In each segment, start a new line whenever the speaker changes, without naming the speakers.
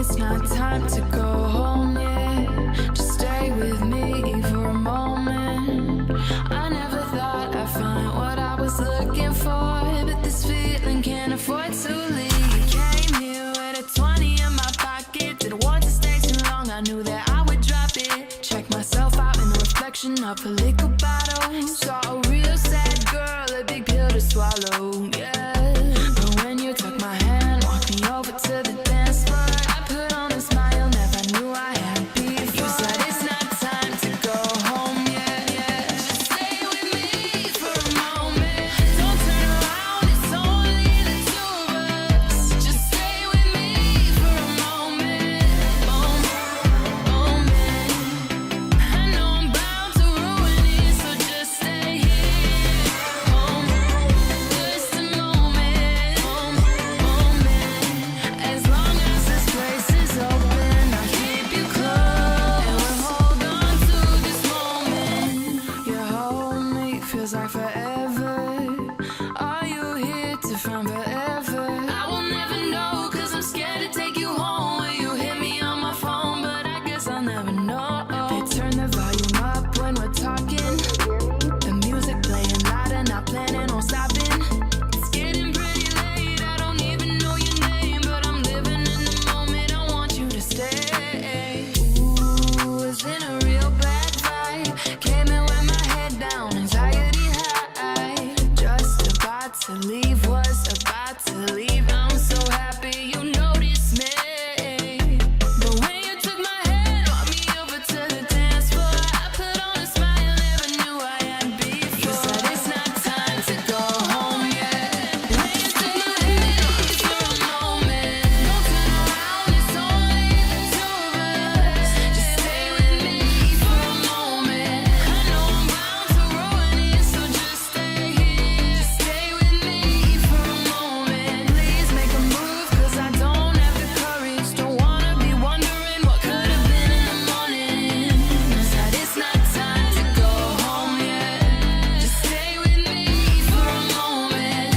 it's not time to go home yet. Just stay with me for a moment. I never thought I'd find what I was looking for, but this feeling can't afford to leave. Came here with a 20 in my pocket. Didn't want to stay too long, I knew that I would drop it. Check myself out in the reflection of a liquor bottle. Saw a real sad girl, a big pill to swallow, yeah. But when you took my hand, walked me over to the dance floor, I put on a smile, never knew I had before. You said it's not time to go home yet, yeah. Just stay with me for a moment. Don't turn around, it's only the two of us. Just stay with me for a moment. I know I'm bound to ruin it, so just stay here. Just a moment. As long as this place is open, I'll keep you close. And we'll hold on to this moment. You hold me, feels like forever. Are you here to find forever? I will never know, cause I'm scared to take you home. Will you hit me on my phone? But I guess I'll never know. They turn the volume up when we're talking. The music playing louder, not planning on stopping. It's getting pretty late, I don't even know your name, but I'm living in the moment, I want you to stay. Ooh, it's in a real bad vibe. Came in with my head down, anxiety high. Just about to leave, was about to leave. I'm so happy you noticed me. But when you took my hand, walked me over to the dance floor, I put on a smile, never knew I had before. You said it's not time to go home yet. When you took my hand, walked me for a moment. Don't turn around, it's only the two of us. Just stay with me for a moment. I know I'm bound to ruin it, so just stay here. Just stay with me for a moment. Please make a move, cause I don't have the courage. Don't wanna be wondering what could have been in the morning. Said it's not time to go home yet. Just stay with me for a moment.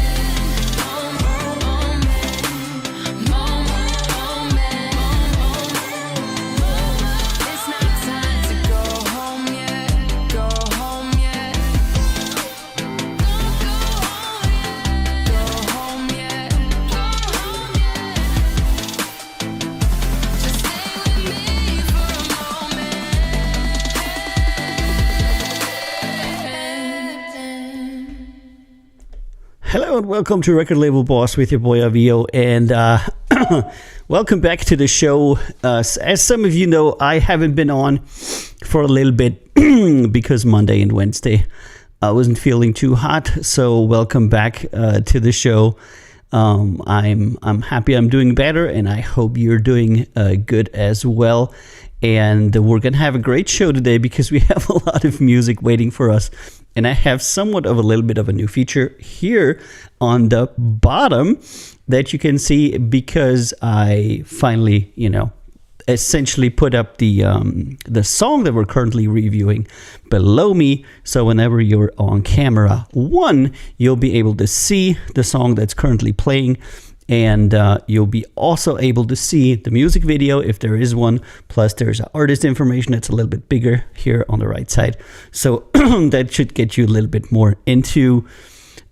It's not time to go home yet. Go home yet. Go home yet. Just stay with me for a moment.
Hello and welcome to Record Label Boss with your boy Avio, and welcome back to the show. As some of you know, I haven't been on for a little bit because Monday and Wednesday I wasn't feeling too hot. So welcome back to the show. I'm happy I'm doing better, and I hope you're doing good as well. And we're gonna have a great show today because we have a lot of music waiting for us. And I have somewhat of a little bit of a new feature here on the bottom that you can see, because I finally, essentially put up the song that we're currently reviewing below me. So whenever you're on camera one, you'll be able to see the song that's currently playing. And you'll be also able to see the music video if there is one. Plus there's artist information that's a little bit bigger here on the right side. So that should get you a little bit more into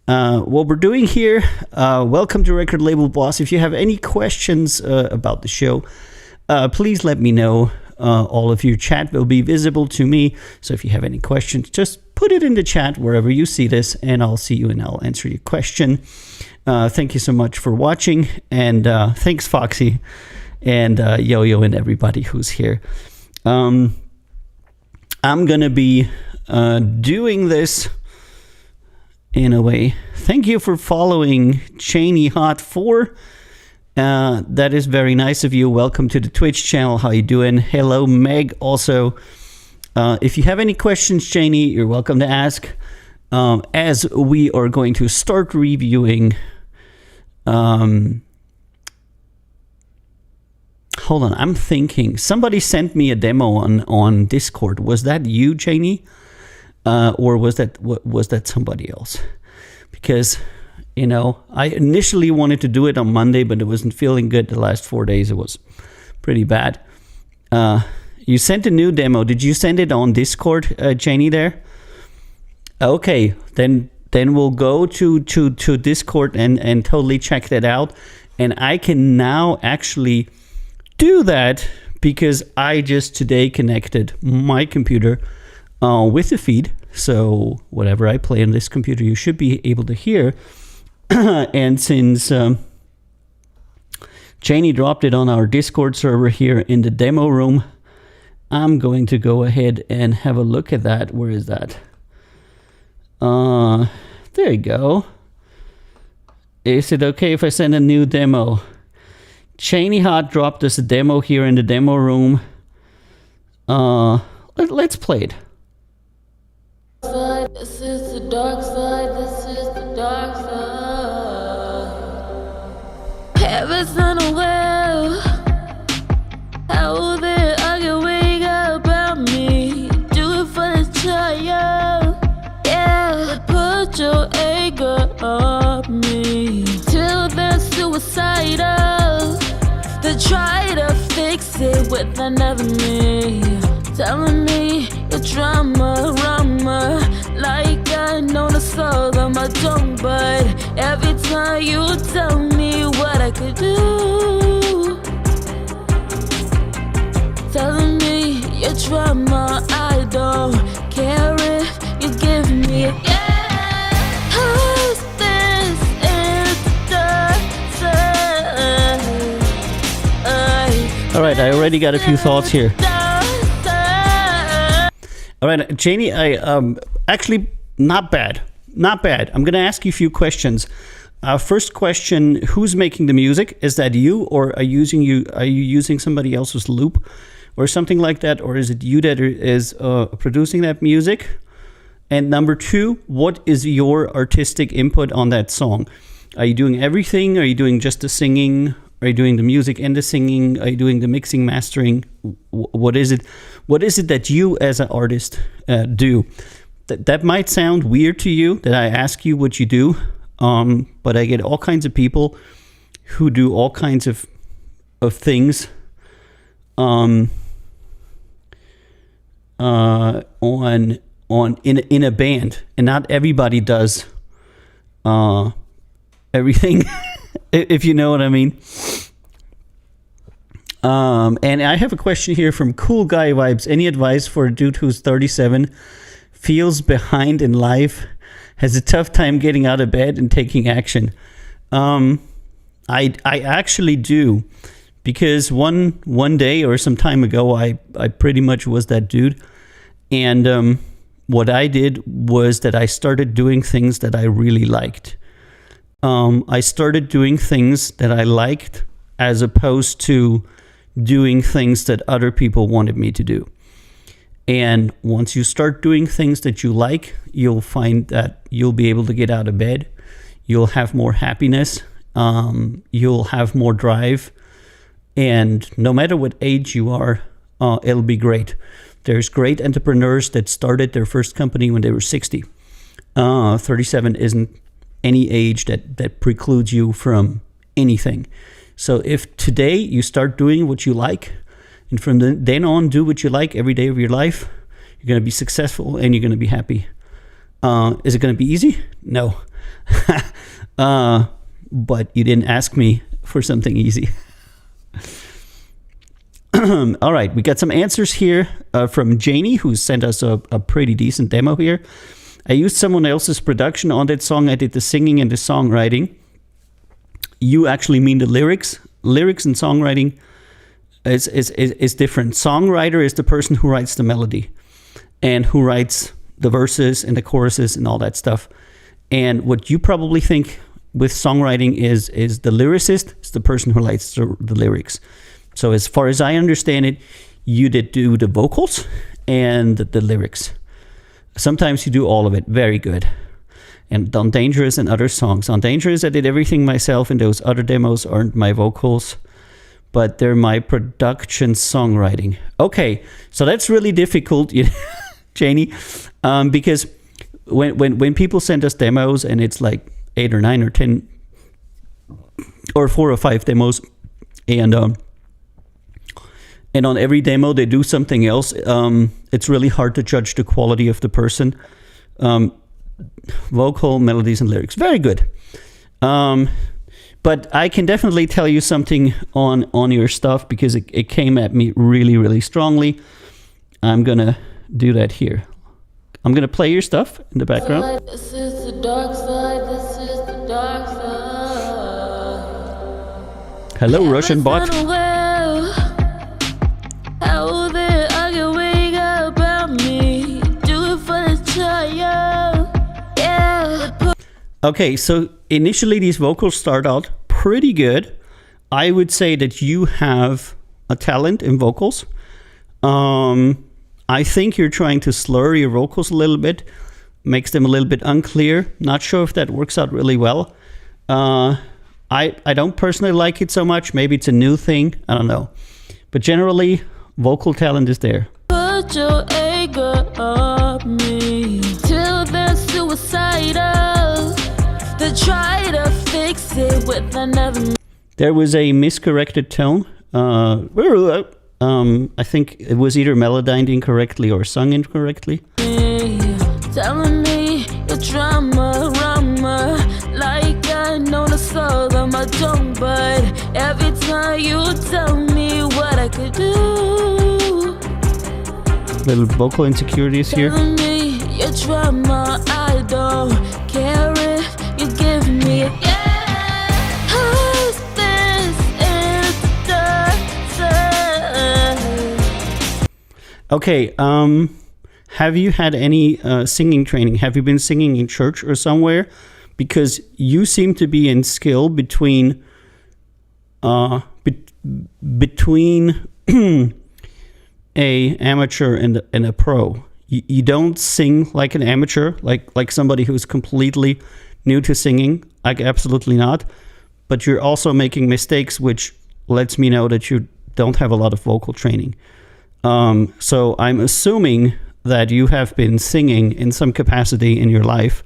what we're doing here. Welcome to Record Label Boss. If you have any questions about the show, please let me know. All of your chat will be visible to me. So if you have any questions, just put it in the chat wherever you see this, and I'll see you and I'll answer your question. Thank you so much for watching, and thanks Foxy and Yo-Yo and everybody who's here. I'm gonna be doing this in a way. Thank you for following Cheney Hot 4. That is very nice of you. Welcome to the Twitch channel. How you doing? Hello Meg also. If you have any questions, Cheney, you're welcome to ask. As we are going to start reviewing hold on, I'm thinking somebody sent me a demo on Discord. Was that you, Cheney? Or was that somebody else? Because I initially wanted to do it on Monday, but it wasn't feeling good the last 4 days. It was pretty bad. You sent a new demo. Did you send it on Discord, Janie? There. Okay, then we'll go to Discord and totally check that out. And I can now actually do that because I just today connected my computer with the feed. So whatever I play on this computer, you should be able to hear. And since Janie dropped it on our Discord server here in the demo room, I'm going to go ahead and have a look at that. Where is that? There you go. Is it okay if I send a new demo? Janie Hart dropped us a demo here in the demo room. Let's play it.
This is the dark side, this is the dark side. Heaven's unaware how they arguing about me. Do it for the child, yeah. But put your anger on me till they're suicidal. They try to fix it with another me, telling me your drama, like I know the soul of my tongue. But every time you tell me what I could do, telling me your drama, I don't care if you give me a who's this is the dark side.
All right, I already got a few thoughts here. All right, Janie, I actually not bad. I'm going to ask you a few questions. First question: who's making the music? Is that you, or are you using somebody else's loop, or something like that, or is it you that is producing that music? And number two, what is your artistic input on that song? Are you doing everything? Are you doing just the singing? Are you doing the music and the singing? Are you doing the mixing, mastering? What is it? What is it that you as an artist do? That might sound weird to you that I ask you what you do, but I get all kinds of people who do all kinds of things in a band, and not everybody does everything. If you know what I mean. And I have a question here from Cool Guy Vibes. Any advice for a dude who's 37, feels behind in life, has a tough time getting out of bed and taking action? I actually do, because one day or some time ago, I pretty much was that dude. And what I did was that I started doing things that I really liked. I started doing things that I liked as opposed to doing things that other people wanted me to do. And once you start doing things that you like, you'll find that you'll be able to get out of bed. You'll have more happiness. You'll have more drive. And no matter what age you are, it'll be great. There's great entrepreneurs that started their first company when they were 60. 37 isn't any age that precludes you from anything. So if today you start doing what you like, and from then on do what you like every day of your life, you're going to be successful and you're going to be happy. Is it going to be easy? No. But you didn't ask me for something easy. All right, we got some answers here from Janie, who sent us a pretty decent demo here. I used someone else's production on that song. I did the singing and the songwriting. You actually mean the lyrics. Lyrics and songwriting is different. Songwriter is the person who writes the melody and who writes the verses and the choruses and all that stuff. And what you probably think with songwriting is the lyricist is the person who writes the lyrics. So as far as I understand it, you did do the vocals and the lyrics. Sometimes you do all of it. Very good. And on Dangerous and other songs. On Dangerous, I did everything myself, and those other demos aren't my vocals, but they're my production songwriting. Okay, so that's really difficult, Janie, because when people send us demos and it's like 8 or 9 or 10 or 4 or 5 demos, and and on every demo they do something else. It's really hard to judge the quality of the person. Vocal, melodies, and lyrics, very good. But I can definitely tell you something on your stuff because it came at me really, really strongly. I'm gonna do that here. I'm gonna play your stuff in the background.
This is the dark side, this is the dark side.
Hello, Russian bot.
How they arguing about me? Do it for the child. Yeah.
Okay, so initially these vocals start out pretty good. I would say that you have a talent in vocals. I think you're trying to slur your vocals a little bit, makes them a little bit unclear. Not sure if that works out really well. I don't personally like it so much. Maybe it's a new thing. I don't know. But generally, vocal talent is there.
Put your anger on me till they're suicidal. They try to fix it with another.
There was a miscorrected tone. I think it was either melodined incorrectly or sung incorrectly.
Telling me your drama, like I know the soul of my tongue, but every time you tell me what I could do.
Little vocal insecurities here.
Telling me your drama, I don't care if you give me.
Okay, have you had any singing training? Have you been singing in church or somewhere? Because you seem to be in skill between between a amateur and a pro. You don't sing like an amateur, like somebody who's completely new to singing. Like, absolutely not. But you're also making mistakes, which lets me know that you don't have a lot of vocal training. So I'm assuming that you have been singing in some capacity in your life,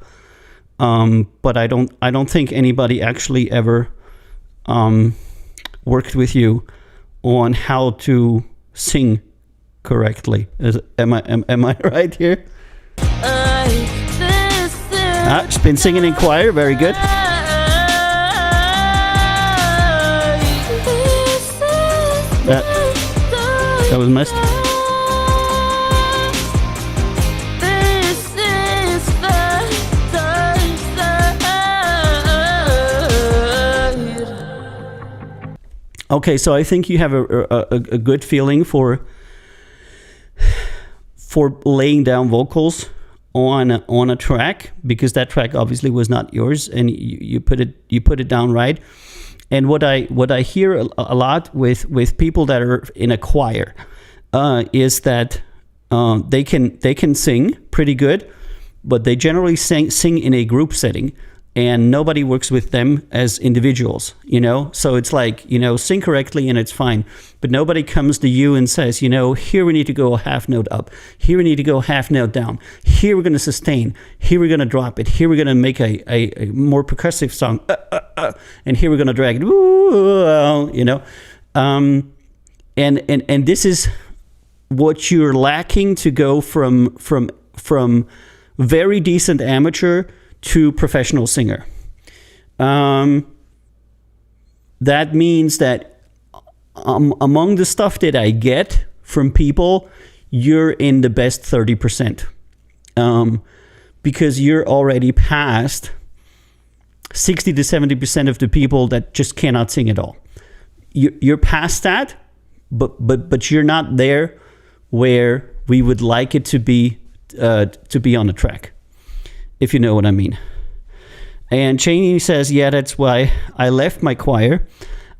but I don't think anybody actually ever worked with you on how to sing correctly. Am I right here? She's been singing in choir. Very good. That was missed. Okay, so I think you have a good feeling for laying down vocals on a track, because that track obviously was not yours, and you put it down right. And what I hear a lot with people that are in a choir is that they can sing pretty good, but they generally sing in a group setting, and nobody works with them as individuals, So it's like, sing correctly and it's fine, but nobody comes to you and says, here we need to go a half note up, here we need to go half note down, here we're going to sustain, here we're going to drop it, here we're going to make a more percussive song, and here we're going to drag it, and this is what you're lacking to go from very decent amateur to professional singer. That means that among the stuff that I get from people, you're in the best 30%, because you're already past 60 to 70% of the people that just cannot sing at all. You're past that, but you're not there where we would like it to be on the track, if you know what I mean. And Cheney says, yeah, that's why I left my choir.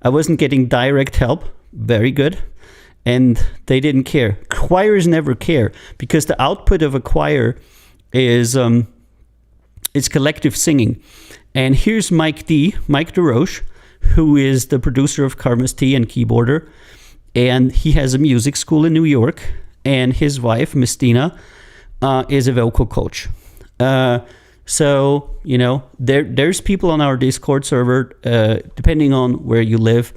I wasn't getting direct help. Very good. And they didn't care. Choirs never care, because the output of a choir is collective singing. And here's Mike DeRoche, who is the producer of Karma's Tea and keyboarder. And he has a music school in New York. And his wife, Miss Dina, is a vocal coach. So, there's people on our Discord server, depending on where you live,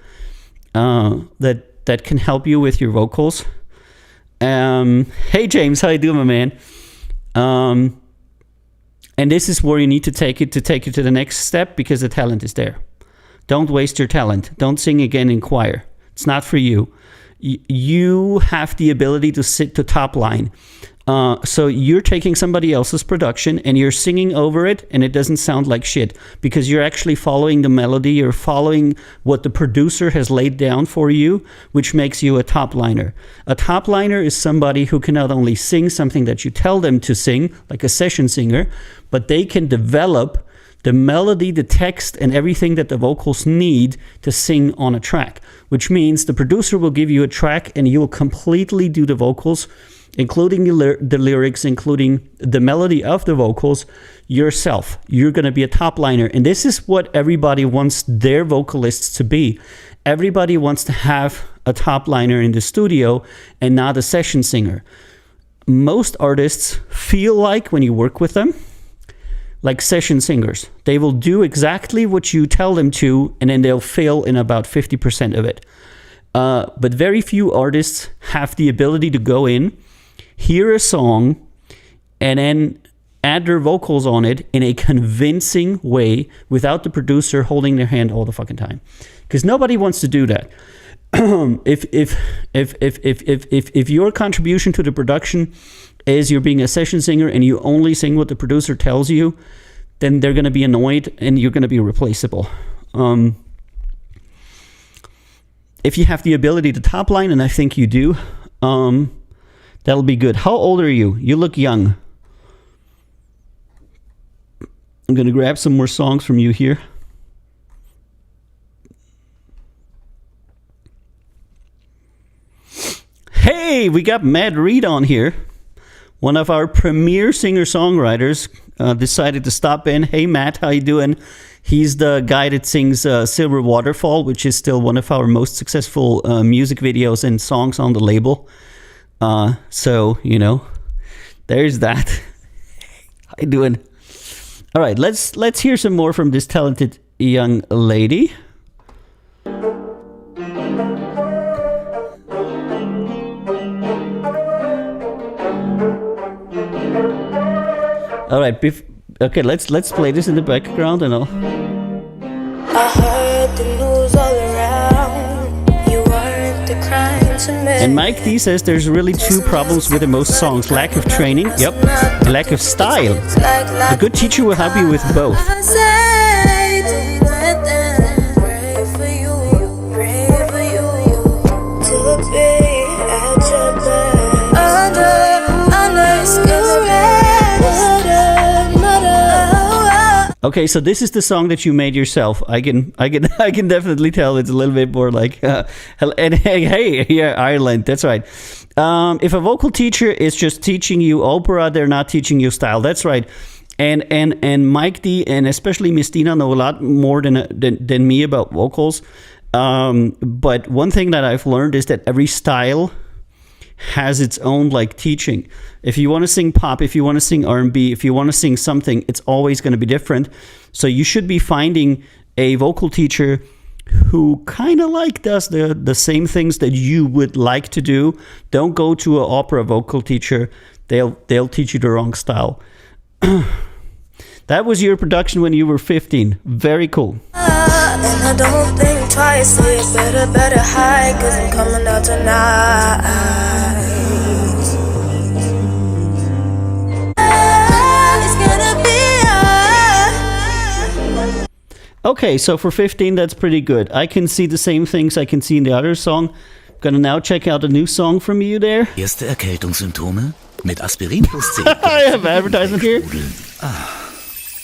that that can help you with your vocals. Hey James, how you doing, my man? And this is where you need to take it to the next step, because the talent is there. Don't waste your talent. Don't sing again in choir. It's not for you. You have the ability to sit to top line. So you're taking somebody else's production and you're singing over it, and it doesn't sound like shit, because you're actually following the melody. You're following what the producer has laid down for you, which makes you a top liner. A top liner is somebody who can not only sing something that you tell them to sing, like a session singer, but they can develop the melody, the text, and everything that the vocals need to sing on a track, which means the producer will give you a track and you will completely do the vocals, including the lyrics, including the melody of the vocals yourself. You're going to be a top liner. And this is what everybody wants their vocalists to be. Everybody wants to have a top liner in the studio and not a session singer. Most artists feel like, when you work with them, like session singers. They will do exactly what you tell them to, and then they'll fail in about 50% of it. But very few artists have the ability to go in, hear a song, and then add their vocals on it in a convincing way without the producer holding their hand all the fucking time. Because nobody wants to do that. If your contribution to the production is you're being a session singer and you only sing what the producer tells you, then they're going to be annoyed and you're going to be replaceable. If you have the ability to top line, and I think you do, that'll be good. How old are you? You look young. I'm going to grab some more songs from you here. Hey, we got Matt Reed on here. One of our premier singer-songwriters decided to stop in. Hey, Matt, how you doing? He's the guy that sings Silver Waterfall, which is still one of our most successful music videos and songs on the label. So, you know, there's that. How you doing? All right, let's hear some more from this talented young lady. All right, okay, let's play this in the background and all.
I heard the news all around. You weren't the crime to me.
And Mike D says there's really two problems with the most songs: lack of training, yep, lack of style. A good teacher will help you with both.
I say to them, pray for you to be at your best. Under skin.
Okay, so this is the song that you made yourself. I can definitely tell it's a little bit more like, and hey, yeah, Ireland, that's right. If a vocal teacher is just teaching you opera, they're not teaching you style. That's right. And Mike D and especially Miss Dina know a lot more than me about vocals. But one thing that I've learned is that every style has its own like teaching. If you want to sing pop, if you want to sing R&B, if you want to sing something, it's always going to be different. So you should be finding a vocal teacher who kind of like does the same things that you would like to do. Don't go to an opera vocal teacher. They'll teach you the wrong style. That was your production when you were 15. Very cool.
And I don't think twice, so you better hide, cause I'm coming out tonight. It's gonna be
Okay, so for 15, that's pretty good. I can see the same things I can see in the other song. Gonna now check out a new song from you there.
Erste Erkältungssymptome mit Aspirin plus C.
I have advertisement here.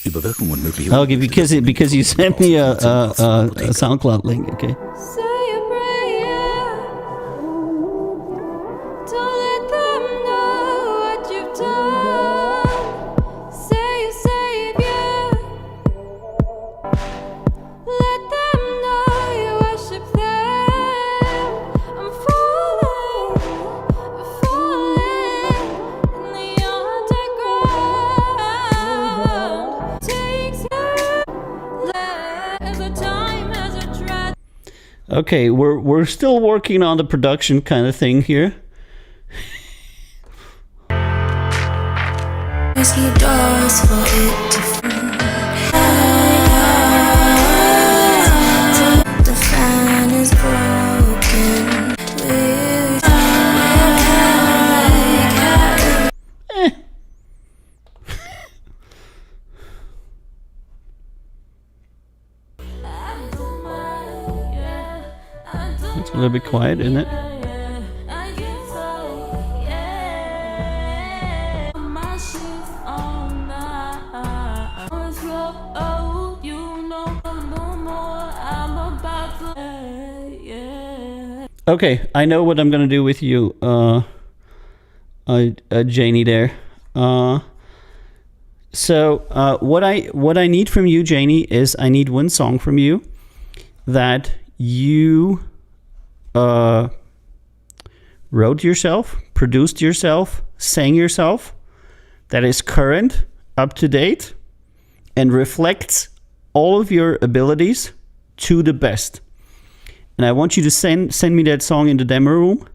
Überwirkung und mögliche.
Okay, because you sent me a SoundCloud link. Okay.
say a prayer. Don't let them know what you've done. Say your savior. Let them know you worship them. I'm falling in the underground. Takes as a time as a tragedy.
Okay, we're still working on the production kind of thing here.
Risky doors for it to fall. The fan is broken. We
It's a little bit quiet, isn't it? Okay, I know what I'm gonna do with you, Janie. There. So what I need from you, Janie, is I need one song from you that you wrote yourself, produced yourself, sang yourself, that is current, up to date, and reflects all of your abilities to the best. And I want you to send me that song in the demo room,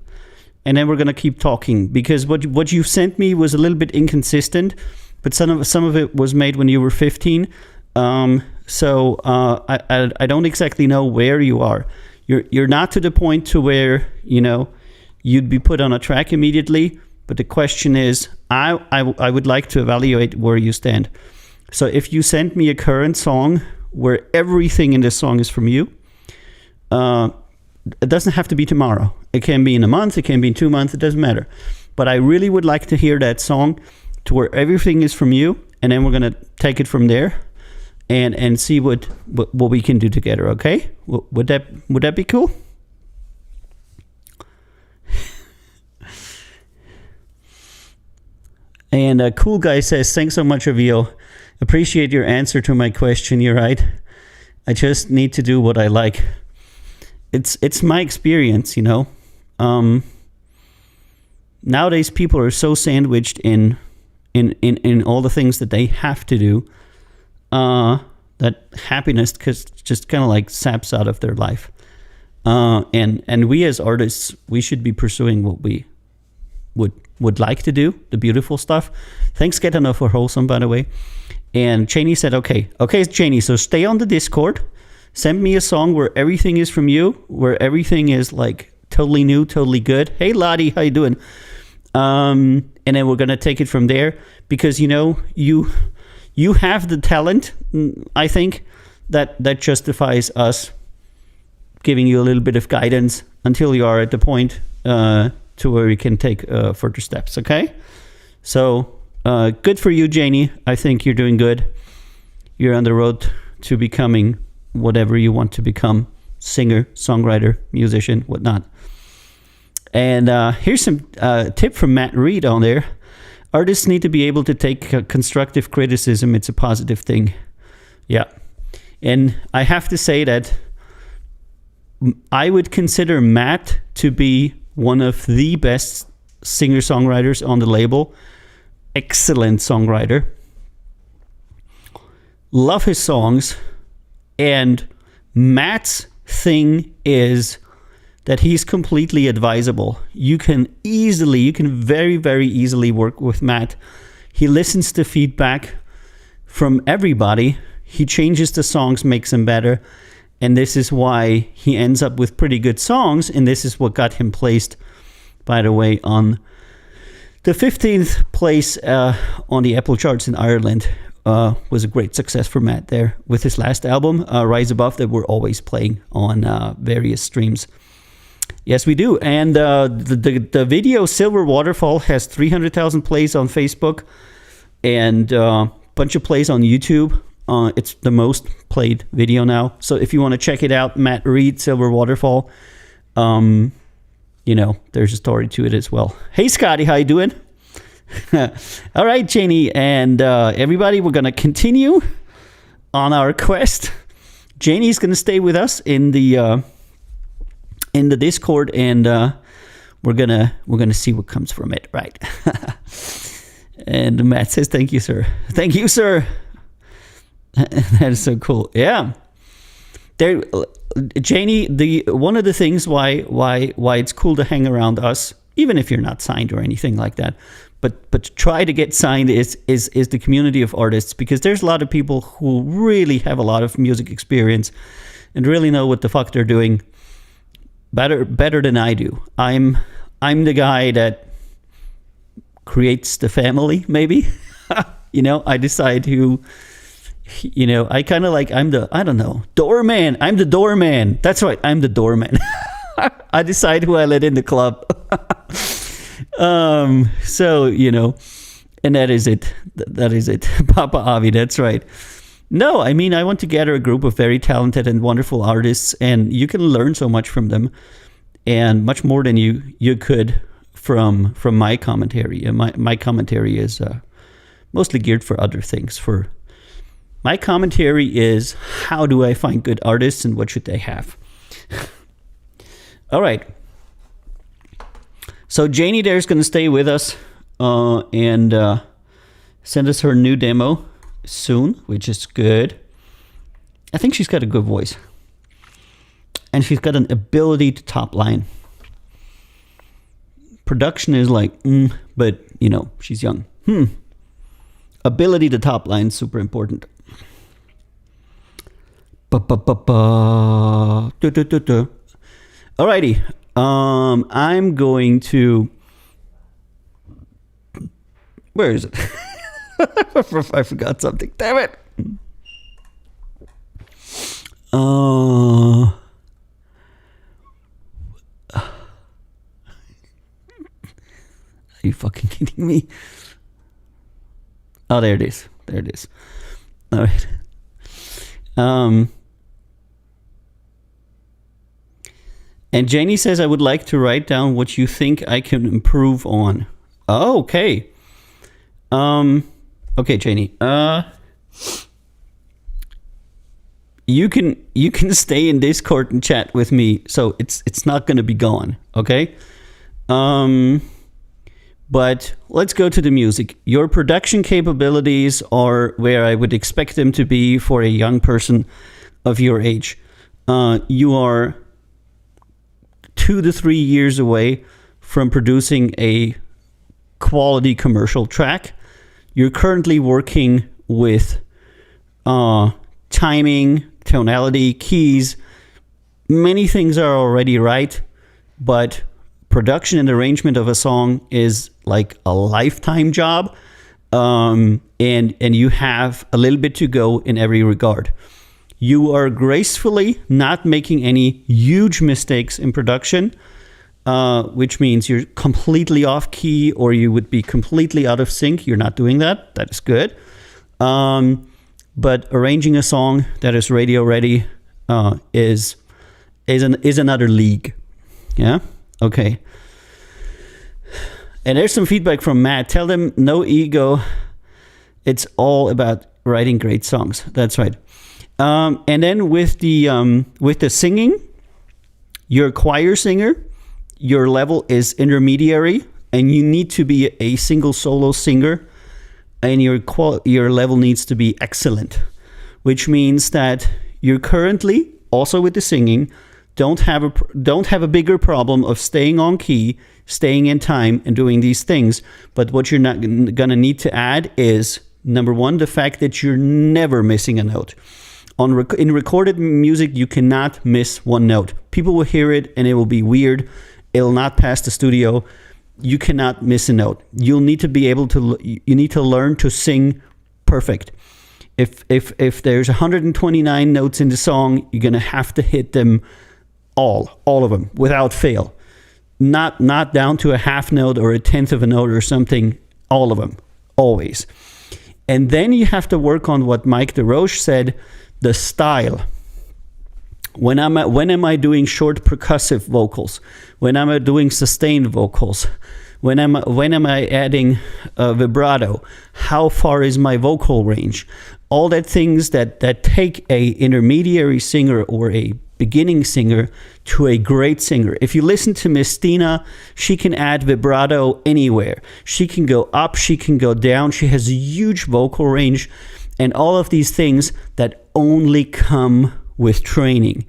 and then we're gonna keep talking, because what you sent me was a little bit inconsistent, but some of it was made when you were 15. So I don't exactly know where you are. You're not to the point to where you'd be put on a track immediately. But the question is, I would like to evaluate where you stand. So if you send me a current song where everything in this song is from you, it doesn't have to be tomorrow. It can be in a month. It can be in 2 months. It doesn't matter. But I really would like to hear that song to where everything is from you, and then we're gonna take it from there, and see what we can do together. Okay? Would that be cool? And Cool Guy says, thanks so much, Avio. Appreciate your answer to my question. You're right. I just need to do what I like. It's my experience, Nowadays, people are so sandwiched in all the things that they have to do, that happiness just kind of like saps out of their life. And we as artists, we should be pursuing what we would like to do, the beautiful stuff. Thanks, Gaetano, for wholesome, by the way. And Cheney said, okay, Cheney, so stay on the Discord. Send me a song where everything is from you, where everything is like totally new, totally good. Hey, Lottie, how you doing? And then we're gonna take it from there, because you have the talent. I think that justifies us giving you a little bit of guidance until you are at the point to where we can take further steps. Okay, so good for you, Janie. I think you're doing good. You're on the road to becoming whatever you want to become: singer, songwriter, musician, whatnot. And here's some tip from Matt Reed on there. Artists need to be able to take constructive criticism. It's a positive thing. Yeah. And I have to say that I would consider Matt to be one of the best singer-songwriters on the label. Excellent songwriter. Love his songs. And Matt's thing is that he's completely advisable. You can very, very easily work with Matt. He listens to feedback from everybody. He changes the songs, makes them better. And this is why he ends up with pretty good songs. And this is what got him placed, by the way, on the 15th place on the Apple charts in Ireland. Was a great success for Matt there with his last album, Rise Above, that we're always playing on various streams. Yes, we do. And the video Silver Waterfall has 300,000 plays on Facebook and a bunch of plays on YouTube. It's the most played video now. So if you want to check it out, Matt Reed, Silver Waterfall, there's a story to it as well. Hey, Scotty, how you doing? All right, Janie and everybody, we're going to continue on our quest. Janie's going to stay with us in the Discord, and we're gonna see what comes from it, right? And Matt says, "Thank you, sir. Thank you, sir." That is so cool. Yeah. there, Janie. The one of the things why it's cool to hang around us, even if you're not signed or anything like that, but to try to get signed is the community of artists, because there's a lot of people who really have a lot of music experience and really know what the fuck they're doing better than I do. I'm the guy that creates the family, maybe. I decide who. I kind of like, I'm the, I don't know, doorman. I'm the doorman. That's right. I'm the doorman. I decide who I let in the club. So, and that is it. That is it. Papa Avi, that's right. No, I mean, I want to gather a group of very talented and wonderful artists, and you can learn so much from them, and much more than you could from my commentary. And my commentary is mostly geared for other things. My commentary is, how do I find good artists and what should they have? All right. So Janie there's going to stay with us and send us her new demo soon, which is good. I think she's got a good voice. And she's got an ability to top line. Production is like, but, she's young. Ability to top line, super important. Alrighty. I'm going to... Where is it? I forgot something. Damn it. Are you fucking kidding me? Oh, there it is. There it is. All right. And Janie says, I would like to write down what you think I can improve on. Oh, okay. Okay, Janie. You can stay in Discord and chat with me, so it's not going to be gone, okay? But let's go to the music. Your production capabilities are where I would expect them to be for a young person of your age. You are 2 to 3 years away from producing a quality commercial track. You're currently working with timing, tonality, keys. Many things are already right, but production and arrangement of a song is like a lifetime job, and you have a little bit to go in every regard. You are gracefully not making any huge mistakes in production, which means you're completely off key or you would be completely out of sync. You're not doing that. That is good. But arranging a song that is radio ready is another league. Yeah? Okay. And there's some feedback from Matt. Tell them no ego. It's all about writing great songs. That's right. And then with the singing, you're a choir singer. Your level is intermediary, and you need to be a single solo singer, and your level needs to be excellent, which means that you're currently also with the singing don't have a bigger problem of staying on key, staying in time, and doing these things. But what you're not gonna need to add is, number one, the fact that you're never missing a note. In recorded music, you cannot miss one note. People will hear it and it will be weird. It'll not pass the studio. You cannot miss a note. You'll need to be able to. You need to learn to sing perfect. If there's 129 notes in the song, you're gonna have to hit them all of them without fail. Not down to a half note or a tenth of a note or something. All of them, always. And then you have to work on what Mike DeRoche said. The style. When am I doing short percussive vocals? When am I doing sustained vocals? When am I adding vibrato? How far is my vocal range? All that things that take a intermediary singer or a beginning singer to a great singer. If you listen to Miss Tina, she can add vibrato anywhere. She can go up, she can go down. She has a huge vocal range. And all of these things that only come with training.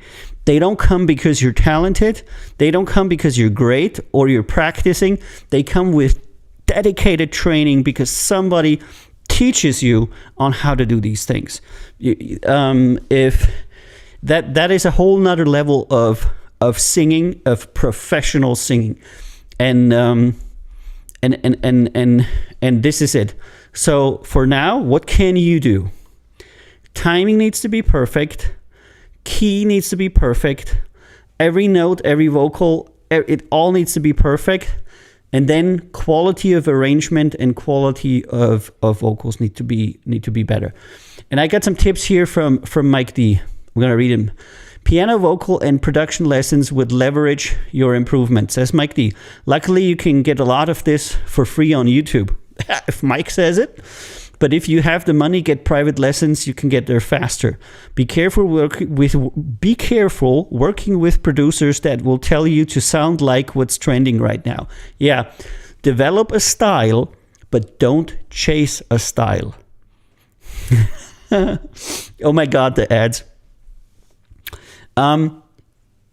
They don't come because you're talented. They don't come because you're great or you're practicing. They come with dedicated training because somebody teaches you on how to do these things. If that is a whole nother level of singing, of professional singing, and this is it. So for now, what can you do? Timing needs to be perfect. Key needs to be perfect. Every note, every vocal, it all needs to be perfect. And then quality of arrangement and quality of vocals need to be better. And I got some tips here from Mike D. I'm gonna read them. Piano, vocal, and production lessons would leverage your improvement, says Mike D. Luckily, you can get a lot of this for free on YouTube. If Mike says it. But if you have the money, get private lessons, you can get there faster. Be careful working with producers that will tell you to sound like what's trending right now. Yeah, develop a style, but don't chase a style. Oh my God, the ads. Don't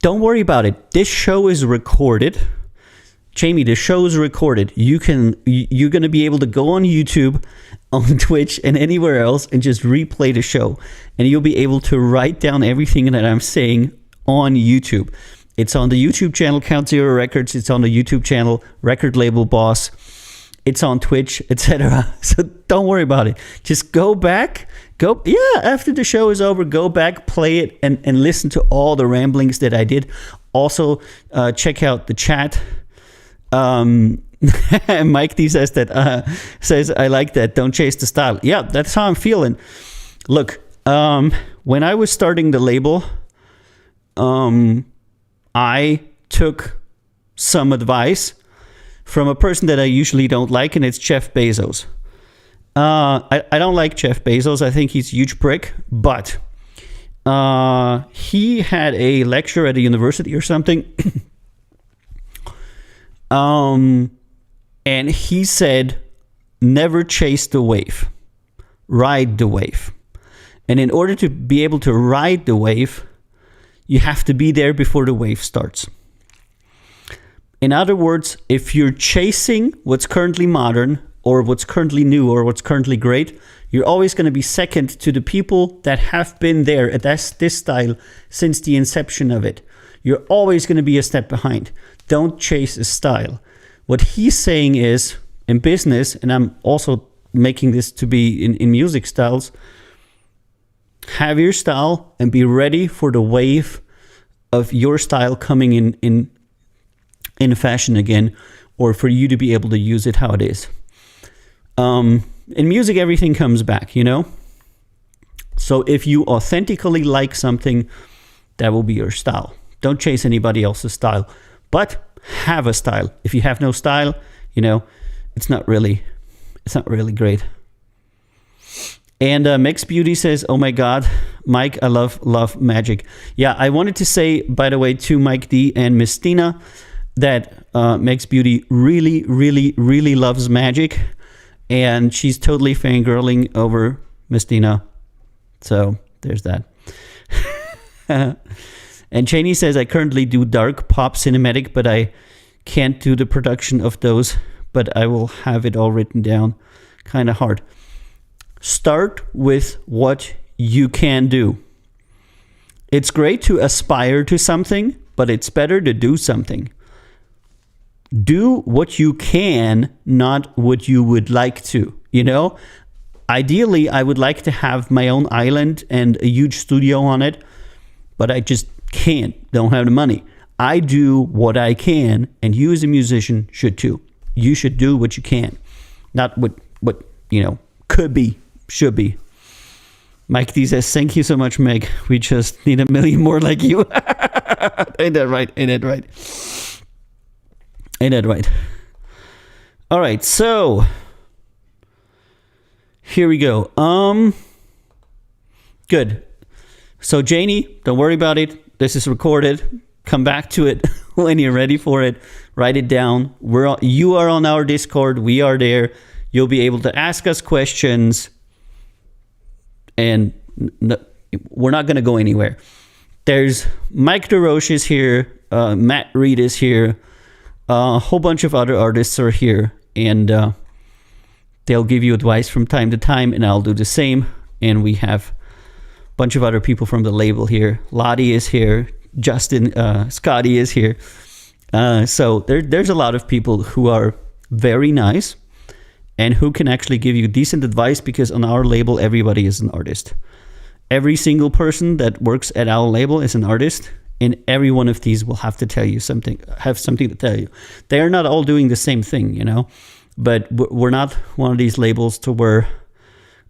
worry about it. This show is recorded. Jamie, the show is recorded. You're going to be able to go on YouTube, on Twitch, and anywhere else and just replay the show. And you'll be able to write down everything that I'm saying on YouTube. It's on the YouTube channel, Count Zero Records. It's on the YouTube channel, Record Label Boss. It's on Twitch, etc. So don't worry about it. Just go back. After the show is over, go back, play it, and listen to all the ramblings that I did. Also, check out the chat. Mike D says I like that. Don't chase the style. Yeah, that's how I'm feeling. Look, when I was starting the label, I took some advice from a person that I usually don't like, and it's Jeff Bezos. I don't like Jeff Bezos. I think he's a huge prick, but he had a lecture at a university or something. And he said, never chase the wave, ride the wave. And in order to be able to ride the wave, you have to be there before the wave starts. In other words, if you're chasing what's currently modern or what's currently new or what's currently great, you're always going to be second to the people that have been there at this style since the inception of it. You're always going to be a step behind. Don't chase a style. What he's saying is, in business, and I'm also making this to be in music styles, have your style and be ready for the wave of your style coming in fashion again, or for you to be able to use it how it is. In music, everything comes back, you know? So if you authentically like something, that will be your style. Don't chase anybody else's style, but have a style. If you have no style, you know, it's not really great. And Max Beauty says, "Oh my God, Mike, I love magic." Yeah, I wanted to say, by the way, to Mike D and Miss Tina, that Max Beauty really, really, really loves magic, and she's totally fangirling over Miss Tina. So there's that. And Cheney says, I currently do dark pop cinematic, but I can't do the production of those, but I will have it all written down. Kind of hard. Start with what you can do. It's great to aspire to something, but it's better to do something. Do what you can, not what you would like to, you know? Ideally, I would like to have my own island and a huge studio on it, but I just don't have the money. I do what I can, and you as a musician should too. You should do what you can, not what you know, could be, should be. Mike D says, thank you so much, Meg. We just need 1 million more like you. Ain't that right? Ain't that right? Ain't that right? All right, so here we go. Good. So Janie, don't worry about it. This is recorded. Come back to it when you're ready for it. Write it down. You are on our Discord. We are there. You'll be able to ask us questions, and we're not going to go anywhere. there's Mike DeRoche is here, Matt Reed is here, a whole bunch of other artists are here, and they'll give you advice from time to time, and I'll do the same. And we have a bunch of other people from the label here. Lottie is here, Justin, Scotty is here. So there's a lot of people who are very nice and who can actually give you decent advice, because on our label, everybody is an artist. Every single person that works at our label is an artist, and every one of these will have something to tell you. They're not all doing the same thing, you know, but we're not one of these labels to where,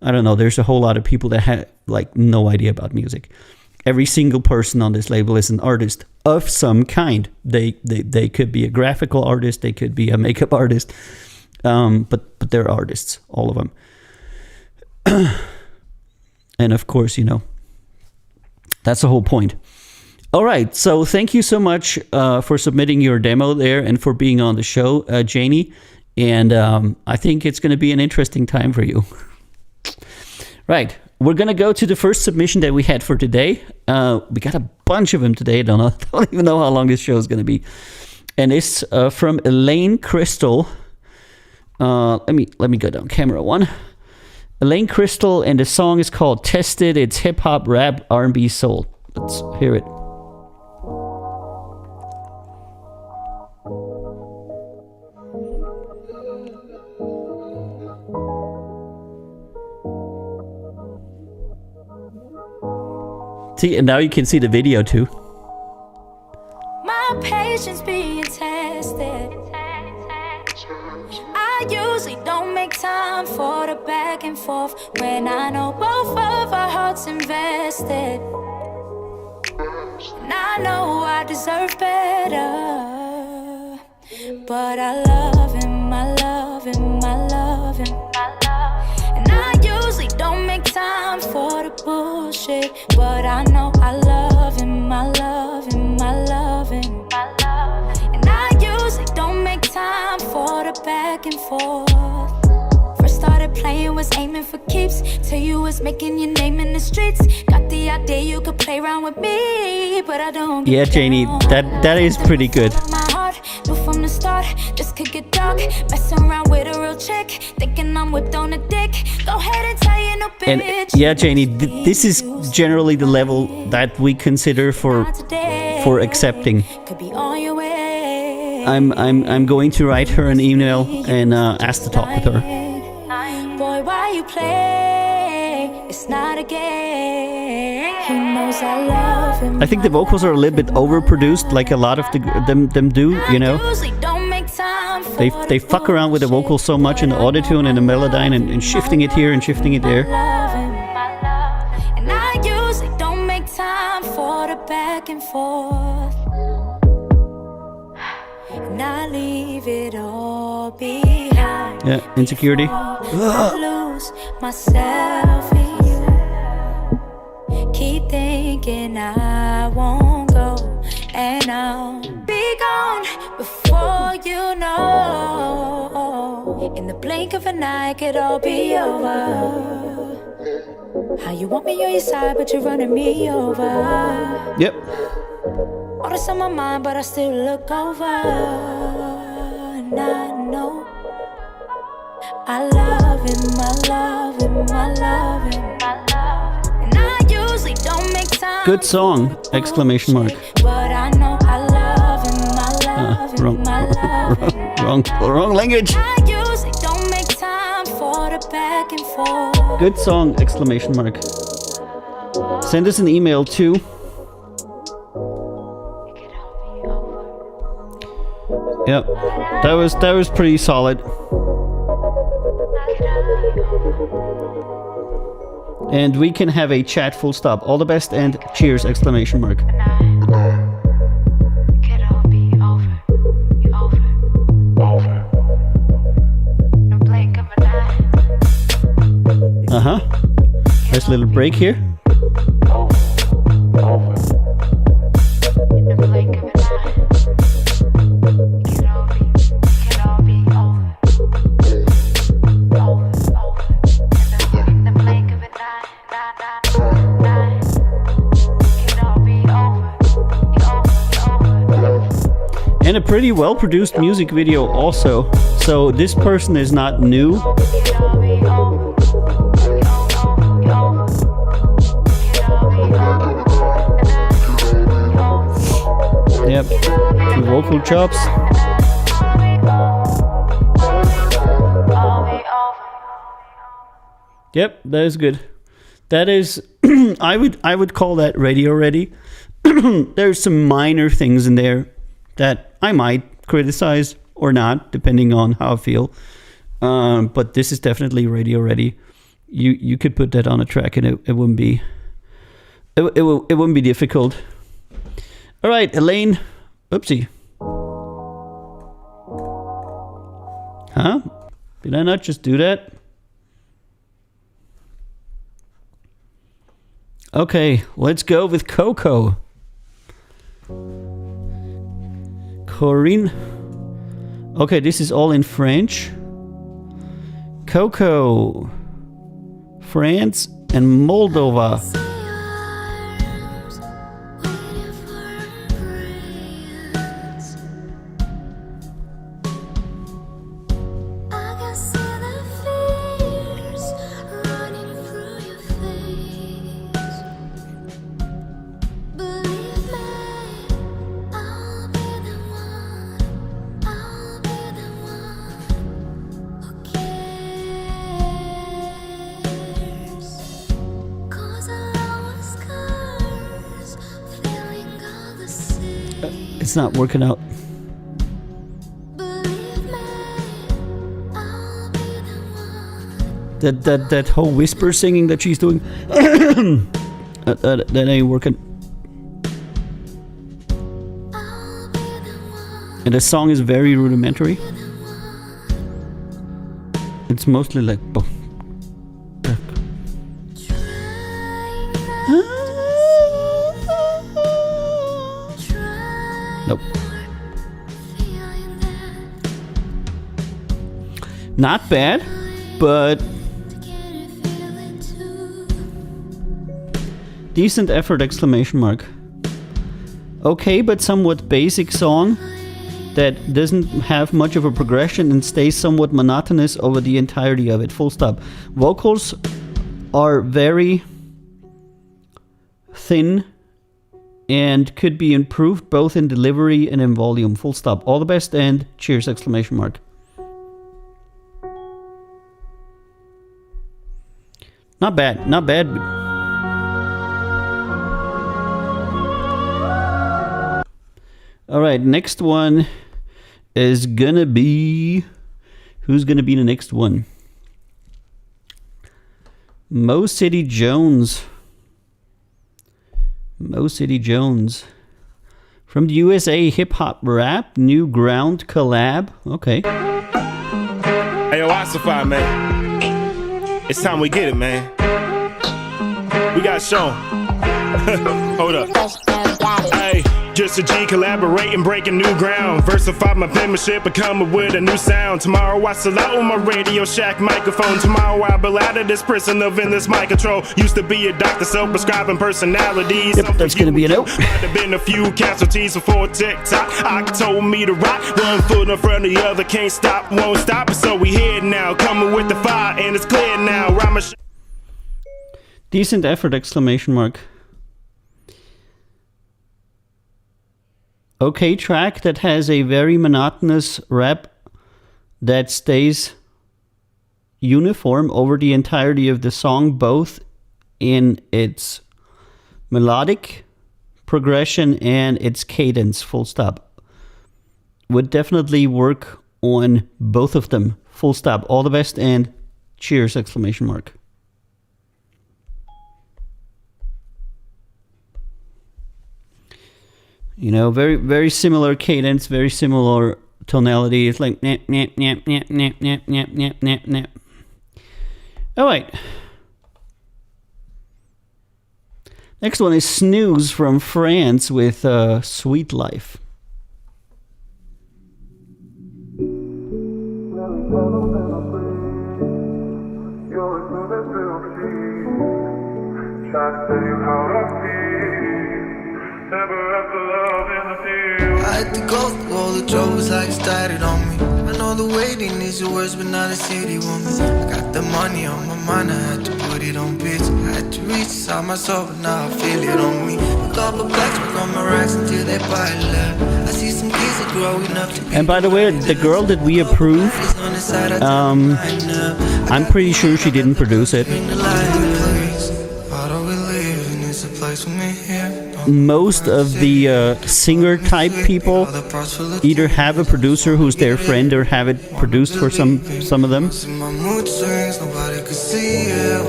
I don't know, there's a whole lot of people that have like no idea about music. Every single person on this label is an artist of some kind. They could be a graphical artist, they could be a makeup artist, but they're artists, all of them. And of course, you know, that's the whole point. All right, so thank you so much for submitting your demo there and for being on the show, Janie. And I think it's going to be an interesting time for you. Right, we're going to go to the first submission that we had for today. We got a bunch of them today. I don't even know how long this show is going to be. And it's from Elaine Crystal. Let me go down camera one. Elaine Crystal, and the song is called Tested. It's hip hop, rap, R&B, soul. Let's hear it. See, and now you can see the video too.
My patience being tested. I usually don't make time for the back and forth when I know both of our hearts invested. And I know I deserve better, but I love him, I love him, I love him. And I usually don't make time for the bullshit, but I know I love him, I love him, I love him. And I usually don't make time for the back and forth. First started playing, was aiming for keeps, till you was making your name in the streets. Got the idea you could play around with me, but I don't.
Yeah, Janie, that is pretty good.
My heart knew from the start this could get dark. Messing around with a real chick, thinking I'm whipped on a dick. Go ahead and tell your new
And
bitch.
yeah, Janie, this is generally the level that we consider for accepting.
Could be on your way.
I'm going to write her an email and ask to talk with her.
Boy, why you play? It's not a game. He knows I love him.
I think the vocals are a little bit overproduced, like a lot of them do, you know. They fuck around with the vocals so much in the autotune and the Melodyne and shifting it here and shifting it there.
And I usually don't make time for the back and forth. And I leave it all behind.
Yeah, insecurity.
I lose myself in you. Keep thinking I won't go, and I'll be gone before you know. In the blink of an eye, it could all be over. How you want me on your side, but you're running me over.
Yep.
All that's on my mind, but I still look over. And I know I love him, I love him, I love him. And I usually don't make time.
Good song! Exclamation mark.
But I know I love him, I love him, I love him.
Wrong language.
I usually don't make time for the back and forth.
Good song! Exclamation mark. Send us an email too. Yep, that was pretty solid. And we can have a chat full stop. All the best and cheers! Exclamation mark. Nice little break here.
It all be over.
And a pretty well-produced music video also. So this person is not new. Yep, two vocal chops. Yep, that is good. That is, I would call that radio ready. There's some minor things in there that I might criticize or not, depending on how I feel. But this is definitely radio ready. You could put that on a track, and it wouldn't be it wouldn't be difficult. All right, Elaine. Oopsie. Huh? Did I not just do that? Okay, let's go with Coco. Corinne. Okay, this is all in French. Coco. France and Moldova. It's not working out. That whole whisper singing that she's doing, that ain't working. And the song is very rudimentary. It's mostly like. Nope. Not bad, but decent effort, exclamation mark. Okay, but somewhat basic song that doesn't have much of a progression and stays somewhat monotonous over the entirety of it, full stop. Vocals are very thin and could be improved both in delivery and in volume, full stop. All the best and cheers, exclamation mark. Not bad, not bad. All right, next one is gonna be... Who's gonna be the next one? Mo City Jones. Mo City Jones. From the USA, hip hop rap, new ground collab. Okay.
Hey, yo, Ossify, man. It's time we get it, man. We got Sean. Hold up. Hey, just a G collaborating, breaking new ground. Versify my penmanship and coming with a new sound. Tomorrow I sell out on my Radio Shack microphone. Tomorrow I'll be out of this prison of endless mind control. Used to be a doctor, self-prescribing personalities.
Yep, that's gonna be it out.
Might have been a few casualties before TikTok. I told me to rock, one foot in front of the other, can't stop, won't stop. So we here now, coming with the fire, and it's clear now.
Decent effort, exclamation mark. Okay track that has a very monotonous rap that stays uniform over the entirety of the song, both in its melodic progression and its cadence, full stop. Would definitely work on both of them, full stop. All the best and cheers, exclamation mark. You know, very, very similar cadence, very similar tonality. It's like nap, nap, nap, nap, nap, nap, nap, nap, nap, nap. All right. Next one is Snooze from France with Sweet Life.
I had to go through all the troubles like started on me. I know the waiting is the worst, but now the city want me. I got the money on my mind, I had to put it on bits. I had to reach inside myself, but now I feel it on me. A couple blacks work on my racks until they pile up. I see some kids that growing up to be.
And by the way, the girl that we approved, I'm pretty sure she didn't produce it. Most of the singer type people either have a producer who's their friend or have it produced for some of them.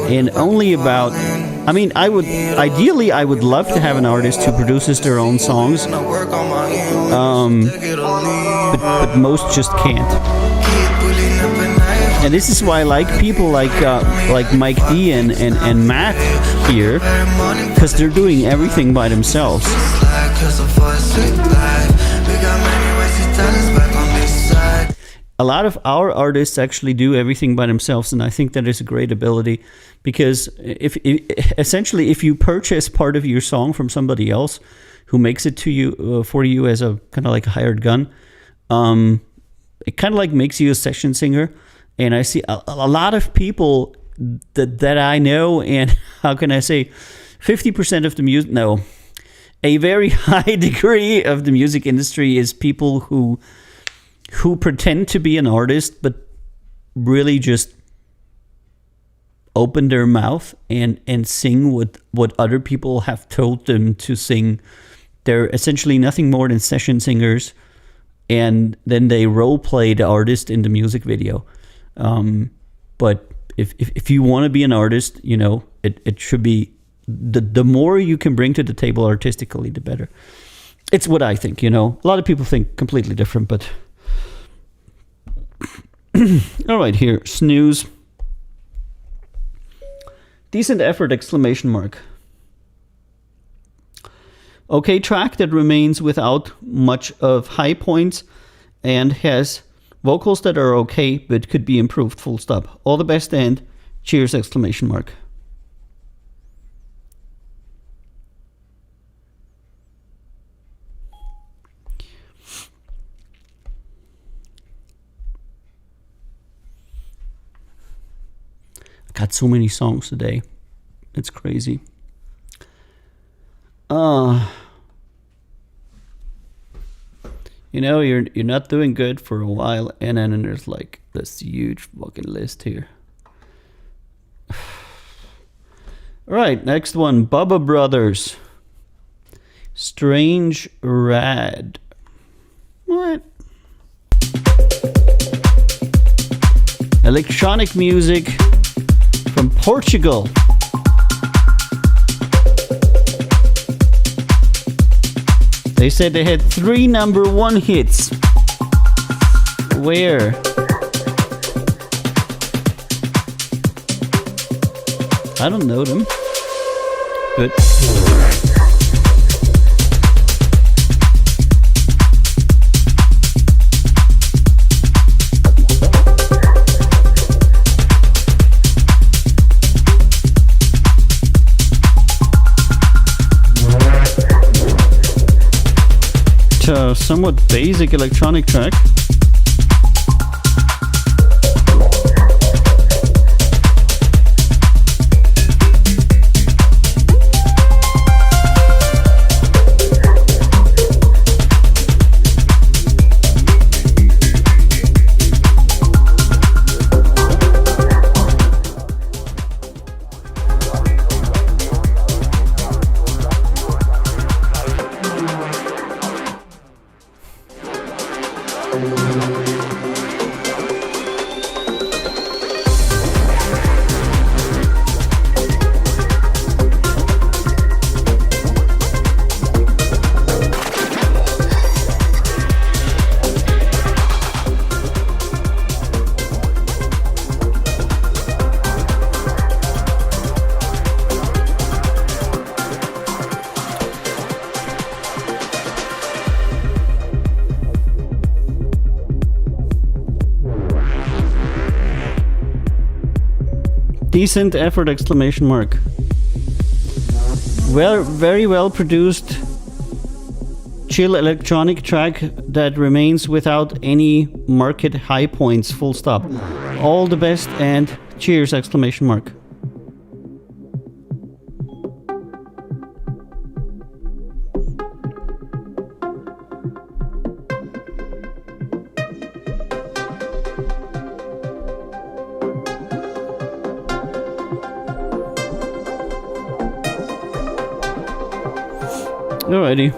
And only about, I mean, I would love to have an artist who produces their own songs, but most just can't. And this is why I like people like Mike D and Matt here, because they're doing everything by themselves. A lot of our artists actually do everything by themselves, and I think that is a great ability, because if you purchase part of your song from somebody else who makes it to you for you as a kind of like a hired gun, it kind of like makes you a session singer. And I see a lot of people that I know, and how can I say, 50% of the music, no, a very high degree of the music industry is people who pretend to be an artist, but really just open their mouth and sing what other people have told them to sing. They're essentially nothing more than session singers, and then they role play the artist in the music video. But if you want to be an artist, you know, it should be the more you can bring to the table artistically, the better. It's what I think, you know. A lot of people think completely different, but all right, here, snooze. Decent effort, exclamation mark. Okay, track that remains without much of high points and has vocals that are okay, but could be improved, full stop. All the best, and cheers, exclamation mark. I got so many songs today. It's crazy. You know, you're not doing good for a while, and then there's like this huge fucking list here. All right, next one, Bubba Brothers. Strange Rad. What? Electronic music from Portugal. They said they had 3 number 1 hits. Where? I don't know them. But somewhat basic electronic track. Decent effort, exclamation mark. Well, very well produced chill electronic track that remains without any market high points, full stop. All the best and cheers, exclamation mark. Alrighty.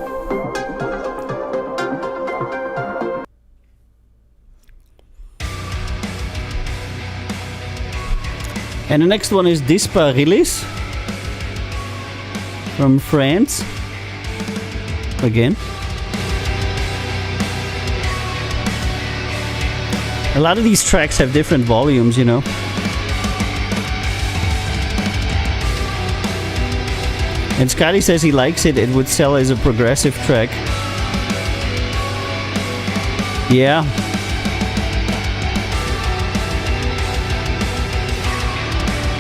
And the next one is Disparilis from France. Again. A lot of these tracks have different volumes, you know. And Scotty says he likes it. It would sell as a progressive track. Yeah.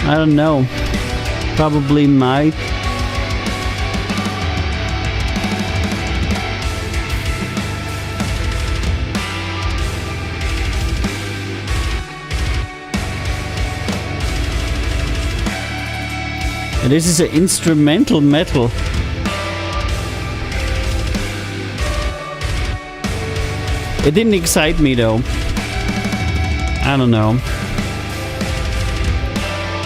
I don't know. Probably might. And this is an instrumental metal. It didn't excite me though. I don't know.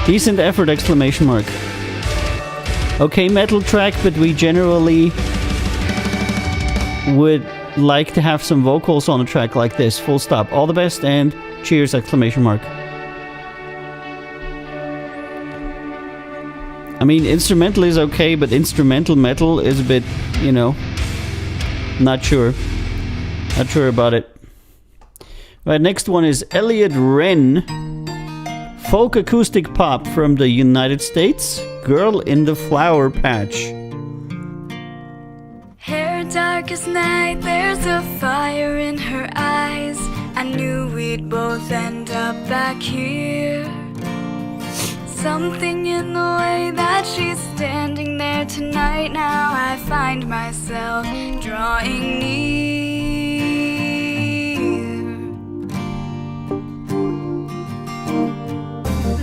Decent effort, exclamation mark. Okay, metal track, but we generally would like to have some vocals on a track like this, full stop. All the best and cheers, exclamation mark. I mean, instrumental is okay, but instrumental metal is a bit, you know, not sure. Not sure about it. Right, next one is Elliot Wren. Folk acoustic pop from the United States. Girl in the Flower Patch.
Hair dark as night, there's a fire in her eyes. I knew we'd both end up back here. Something in the way that she's standing there tonight. Now I find myself drawing near.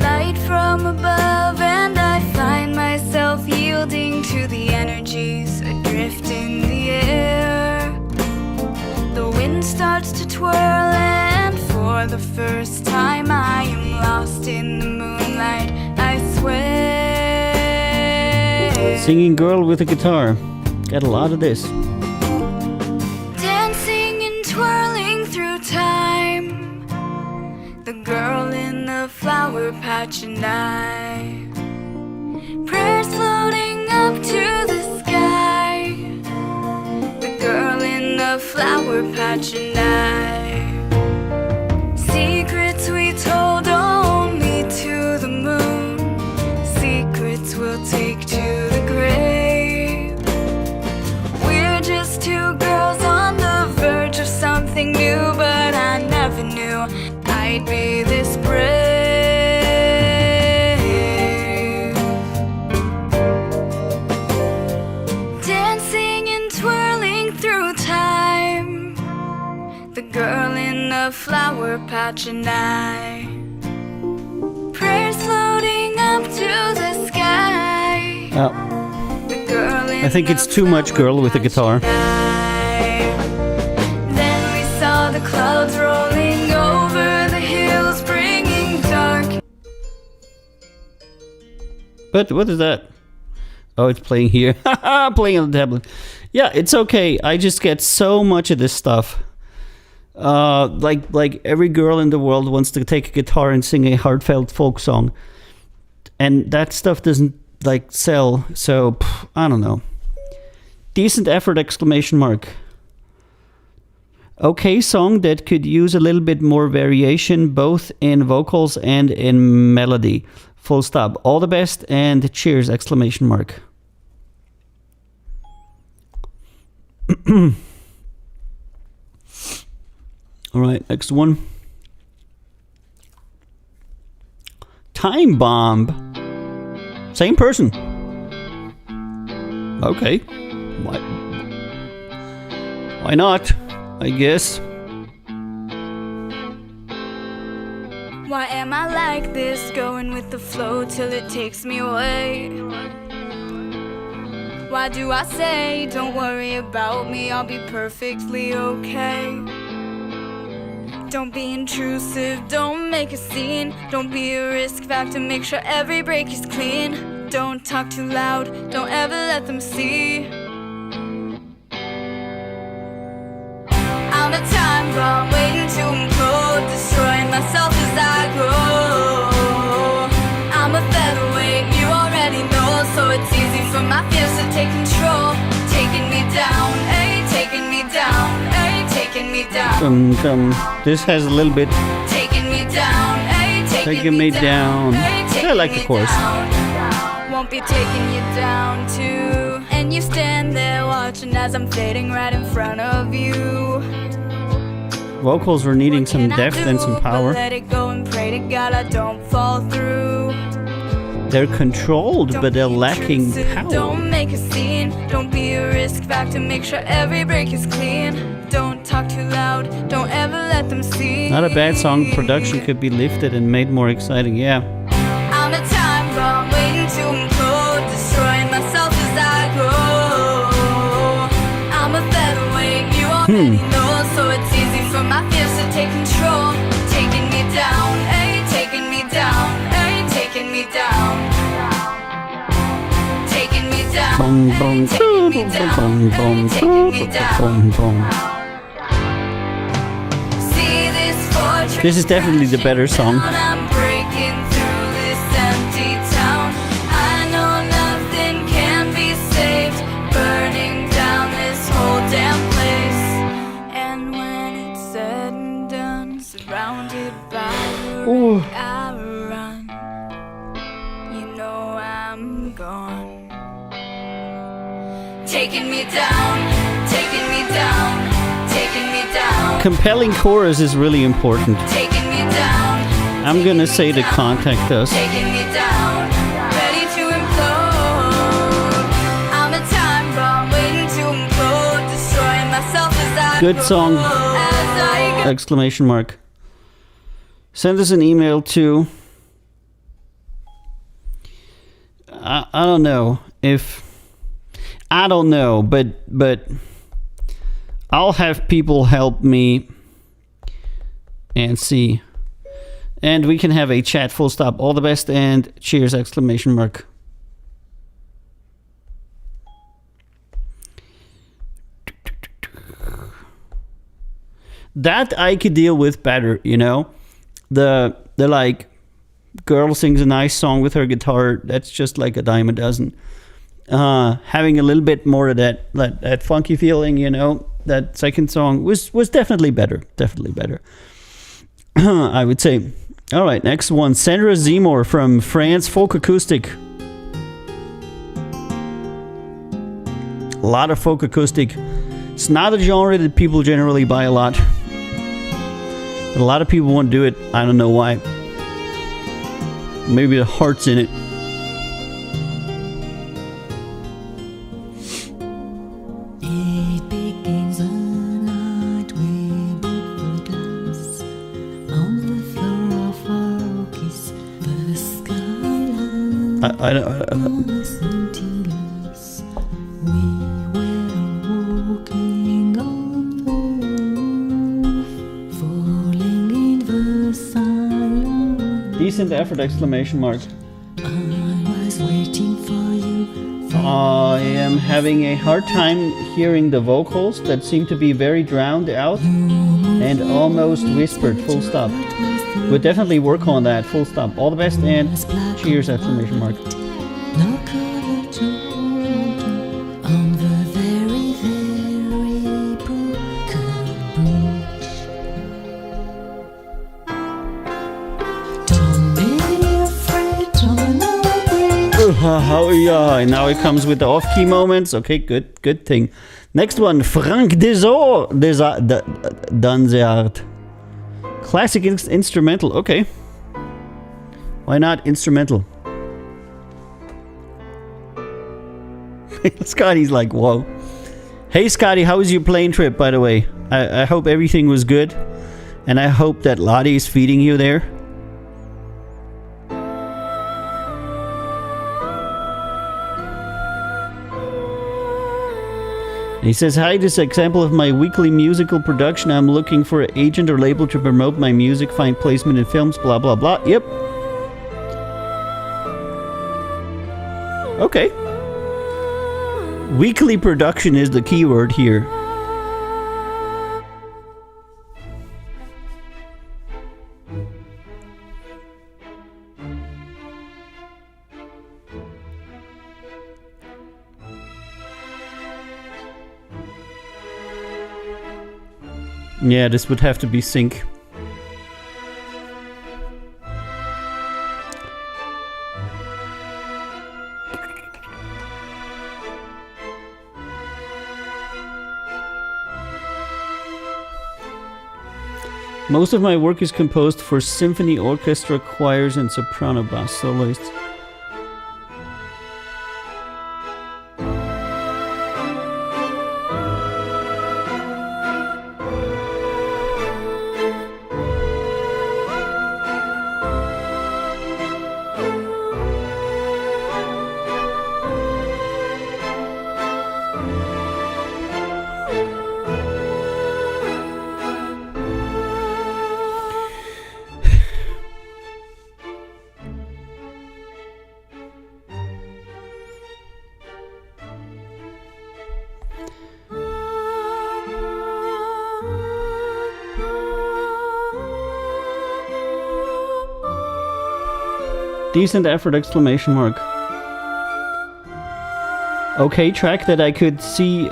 Light from above, and I find myself yielding to the energies adrift in the air. The wind starts to twirl, and for the first time I am lost in the moonlight, I swear.
Singing girl with a guitar. Got a lot of this.
Dancing and twirling through time. The girl in the flower patch and I. Prayers floating up to the sky. The girl in the flower patch and I. Secrets we told only to the moon. Secrets we'll take to the grave. We're just two girls on the verge of something new, but I never knew I'd be this brave. Dancing and twirling through time. The girl in the flower patch and I. Prayers floating up to the sky.
Oh,
The girl in
I think it's too much girl with a guitar.
Then we saw the clouds rolling over the hills, bringing dark.
But what is that? Oh, it's playing here. Playing on the tablet. Yeah, it's okay. I just get so much of this stuff. Like every girl in the world wants to take a guitar and sing a heartfelt folk song, and that stuff doesn't like sell. So I don't know. Decent effort, exclamation mark. Okay, song that could use a little bit more variation, both in vocals and in melody. Full stop. All the best and cheers, exclamation mark. All right, next one. Time Bomb. Same person. Okay. What? Why not? I guess.
Why am I like this, going with the flow till it takes me away? Why do I say, don't worry about me, I'll be perfectly okay? Don't be intrusive, don't make a scene, don't be a risk factor, make sure every break is clean. Don't talk too loud, don't ever let them see. I'm a time bomb waiting to implode, destroying myself as I grow. I'm a featherweight, you already know, so it's easy for my fears to take control. Taking me down, ayy, taking me down, ayy, taking me down.
This has a little bit
Taking me down, ayy,
taking me down. I like the chorus.
Won't be taking you down too. And you stand there watching as I'm fading right in front of you.
Vocals were needing some
Can I
depth and
do
some
but
power.
let it go and pray to God I don't fall through.
They're controlled,
Don't
but they're
be
lacking
intrusive,
power.
Don't make a scene, don't be a risk factor, make sure every break is clean. Don't talk too loud, don't ever let them see.
Not a bad song. Production could be lifted and made more exciting. Yeah.
I'm a time bomb waiting to implode, destroying myself as I grow. I'm a featherweight, you already know, so it's easy for my fears to take control. Taking me down, ayy, taking me down, ayy, taking me down. Taking me down,
Boom,
ayy,
boom,
taking me
boom,
down,
boom,
ayy, taking me down.
boom, boom.
See this fortress
This is definitely the better song.
crashing down, I'm breaking through this empty town. I know nothing can be saved, burning down this whole damn place. And when it's said and done, surrounded by the
Ooh.
wreck I run, you know I'm gone. Taking me down, taking me down, taking me down.
Compelling chorus is really important.
Taking me down.
I'm gonna say to contact us.
Taking me down, ready to implode. I'm a time bomb waiting to implode, destroying myself as I
Good
go,
song.
as I go.
Exclamation mark. Send us an email to I don't know if I don't know, but I'll have people help me and see. And we can have a chat, full stop. All the best and cheers, exclamation mark. That I could deal with better, you know? The like, girl sings a nice song with her guitar, that's just like a dime a dozen. Having a little bit more of that funky feeling, you know, that second song was definitely better. Definitely better. I would say. All right, next one. Sandra Zemmour from France, folk acoustic. A lot of folk acoustic. It's not a genre that people generally buy a lot. But a lot of people won't do it. I don't know why. Maybe the heart's in it.
It begins the night we broke the glass on the floor of our kiss. The skyline
I don't.
was emptiness. We were walking on the roof, falling in the silence.
Decent effort, exclamation mark.
I was waiting for you.
I am having a hard time hearing the vocals that seem to be very drowned out and almost whispered, full stop. We'll definitely work on that, full stop. All the best and cheers, exclamation mark.
No color to hold on the very, very broken bridge. Don't be afraid, don't know
Yeah, now it comes with the off-key moments. Okay, good thing. Next one, Frank Danseart. Classic instrumental, okay. Why not instrumental? Scotty's like, whoa. Hey Scotty, how was your plane trip, by the way? I hope everything was good. And I hope that Lottie is feeding you there. He says, hi, this is an example of my weekly musical production. I'm looking for an agent or label to promote my music, find placement in films, blah, blah, blah. Yep. Okay. Weekly production is the keyword here. Yeah, this would have to be sync. Most of my work is composed for symphony orchestra, choirs, and soprano bass soloists. Decent effort, exclamation mark. Okay, track that I could see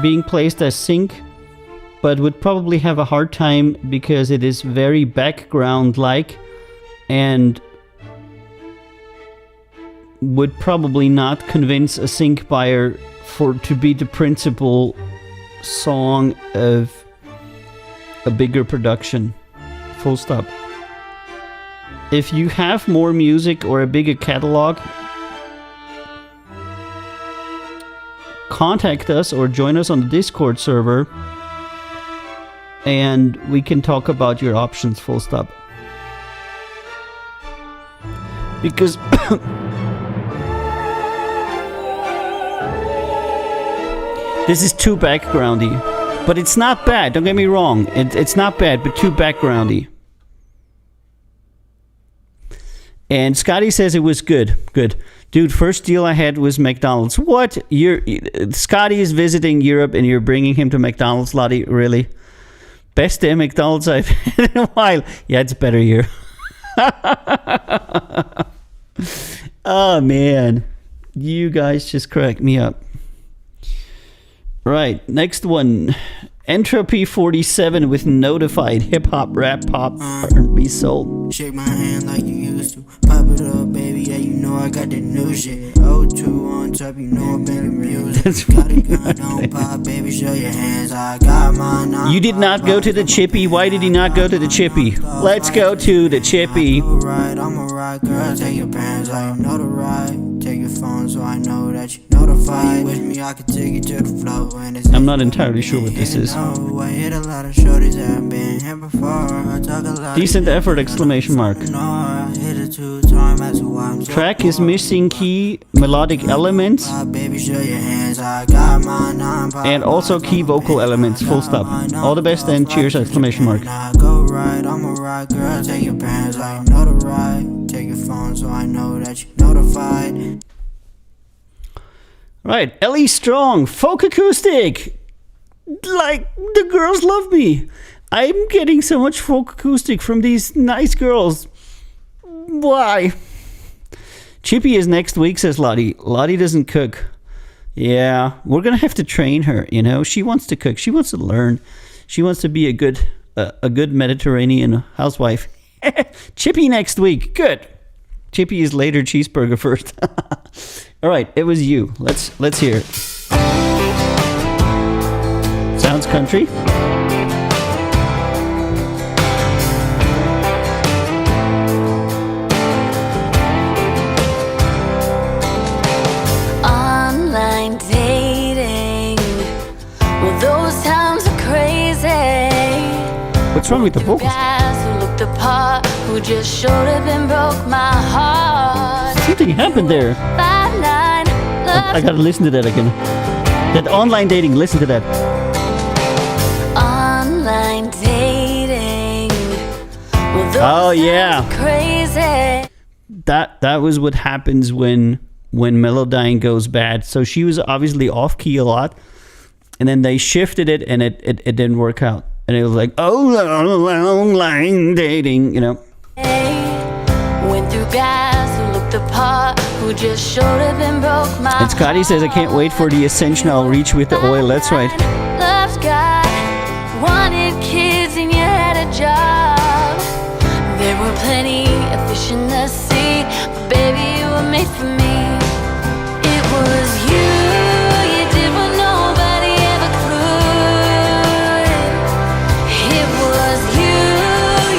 being placed as sync, but would probably have a hard time because it is very background-like and would probably not convince a sync buyer to be the principal song of a bigger production. Full stop. If you have more music or a bigger catalog, contact us or join us on the Discord server and we can talk about your options, full stop. Because this is too backgroundy. But it's not bad, don't get me wrong. It's not bad, but too backgroundy. And Scotty says it was good. Good. Dude, first deal I had was McDonald's. What? Scotty is visiting Europe and you're bringing him to McDonald's, Lottie? Really? Best day McDonald's I've had in a while. Yeah, it's better here. Oh, man. You guys just crack me up. Right, next one. Entropy 47 with Notified, hip hop, rap, pop, R&B, soul.
Shake my hand like you used to. Pop it up, baby. Yeah, you know I got the new shit. O2 on top, you know I'm making music.
That's
got a gun, don't pop, baby. Show your hands. I got mine.
You did not go to the Chippy. Why did he not go to the Chippy? Let's go to the Chippy.
I'm alright, girl. Take your pants, I know the ride. Take your phone so I know that you notified. With me, I can take you to the floor.
I'm not entirely sure what this is.
I hit a lot of shorties that have been here before. I talk a lot.
Decent effort, exclamation mark.
I hit it 2 times, that's why I'm so
Track is missing key, melodic elements,
baby, show your hands. I got mine,
and also key vocal elements, full stop. All the best and cheers, exclamation mark.
I go right, I'm alright, girl. Take your pants, I know the ride. Take your phone so I know that you notified.
Right, Ellie Strong, folk acoustic. Like, the girls love me. I'm getting so much folk acoustic from these nice girls. Why? Chippy is next week, says Lottie. Lottie doesn't cook. Yeah, we're gonna have to train her, you know. She wants to cook. She wants to learn. She wants to be a good Mediterranean housewife. Chippy next week. Good. Chippy is later, cheeseburger first. All right, it was you. Let's hear it. Sounds country.
Online dating, Well, those times are crazy.
What's wrong with the vocals?
Guys who looked the part, who just showed up and broke my heart.
Something happened there.
5'9",
I gotta listen to that again. That online dating, listen to that.
online dating. Well, those
Oh, yeah.
times are crazy.
That was what happens when Melodyne goes bad. So she was obviously off key a lot, and then they shifted it, and it didn't work out. And it was like, oh, online dating, you know.
Went through guys who looked the part, who just showed up and broke my
And Scotty says, I can't wait for the ascension I'll reach with the oil. That's right.
Loved God, wanted kids, and you had a job. There were plenty of fish in the sea, but baby, you were made for me. It was you, you did what nobody ever could. It was you,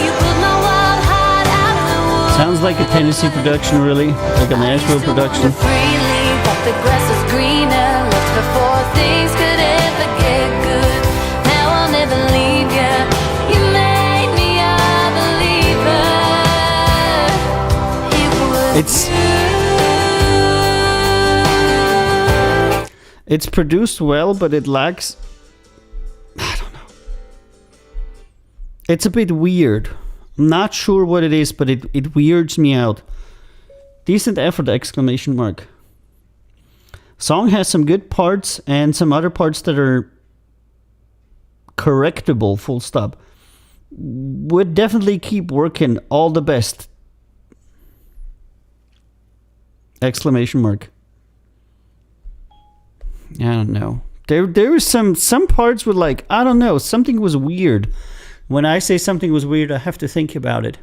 you put my wild heart out of the woods.
Sounds like a Tennessee production, really. Like a Nashville production.
Freely, thought the grass was greener, looked before things could ever get good. Now I'll never leave you. You made me a believer. It was
It's produced well, but it lacks, I don't know. It's a bit weird. I'm not sure what it is, but it weirds me out. Decent effort, exclamation mark. Song has some good parts and some other parts that are correctable, full stop. Would definitely keep working. All the best. Exclamation mark. I don't know. There was some parts were like, I don't know, something was weird. When I say something was weird, I have to think about it.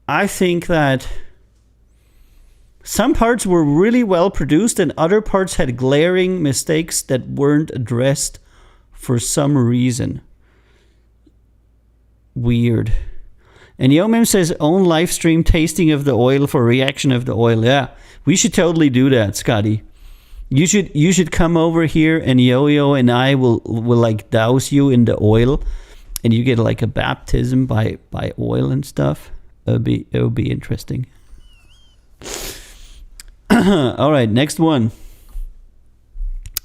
I think that some parts were really well produced and other parts had glaring mistakes that weren't addressed for some reason. Weird. And Yomim says, own live stream tasting of the oil for reaction of the oil. Yeah, we should totally do that, Scotty. You should come over here and Yo-Yo and I will like douse you in the oil and you get like a baptism by oil and stuff. It would be interesting. All right, next one.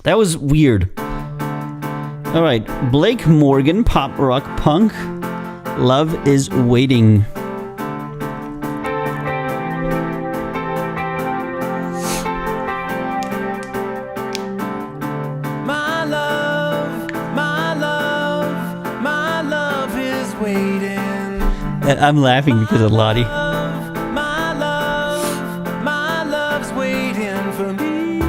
That was weird. All right, Blake Morgan, pop rock punk. Love is Waiting.
My love, my love, my love is waiting.
And I'm laughing because of Lottie.
My love's waiting for me.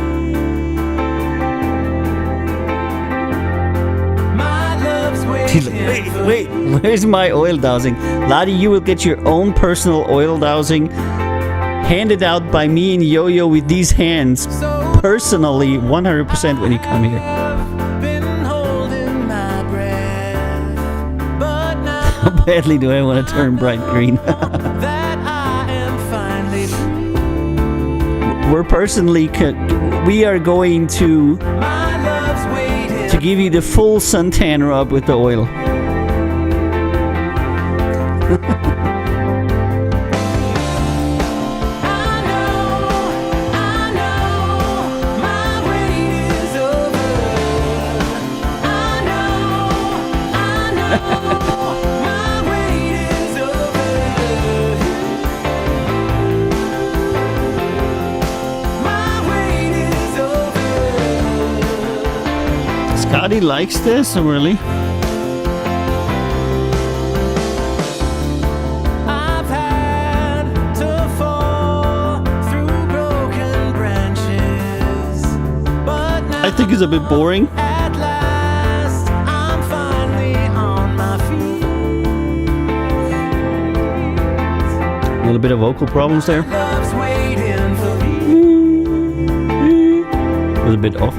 My love's
She's
waiting.
like, wait, where's my oil dowsing? Lottie, you will get your own personal oil dowsing handed out by me and Yo-Yo with these hands personally 100% when you come here.
Been holding my breath, but now
How badly do I want to turn bright green?
that I am finally free.
We are going to
My love's waiting.
give you the full suntan rub with the oil.
I know, my wait is over. I know, my wait is over. My wait is over.
Scotty likes this, really?
I've had to fall through broken branches, but now
I think it's a bit boring.
at last I'm finally on my feet.
A little bit of vocal problems there.
Love's waiting for me.
It was a bit off.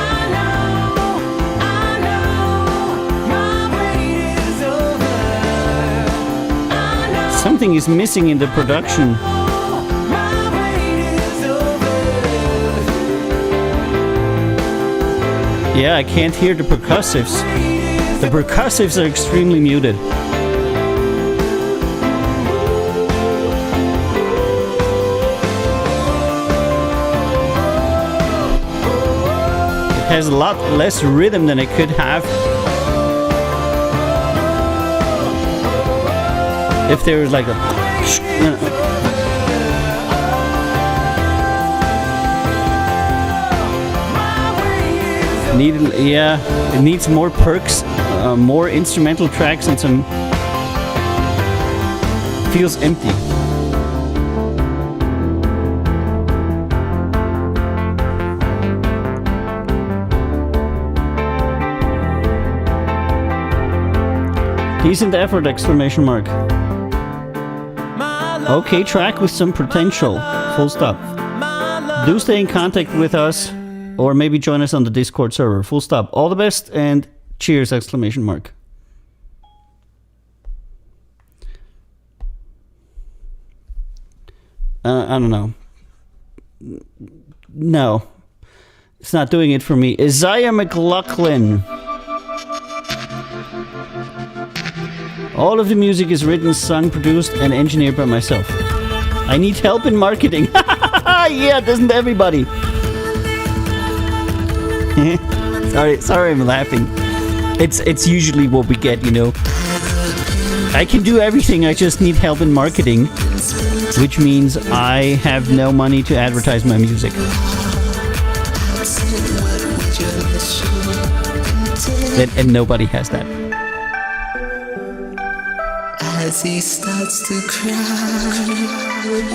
I know, my wait is over. I know,
Something is missing in the production.
my wait is over.
Yeah, I can't hear the percussives. The percussives are extremely muted. It has a lot less rhythm than it could have if there was like a it needs more perks, more instrumental tracks, and some feels empty. Decent effort! Exclamation mark. Okay, track with some potential. Full stop. Do stay in contact with us, or maybe join us on the Discord server. Full stop. All the best and cheers! Exclamation mark. I don't know. No, it's not doing it for me. Isaiah McLaughlin. All of the music is written, sung, produced, and engineered by myself. I need help in marketing. Yeah, doesn't everybody? sorry, I'm laughing. It's usually what we get, you know. I can do everything, I just need help in marketing, which means I have no money to advertise my music. And nobody has that.
As he starts to cry.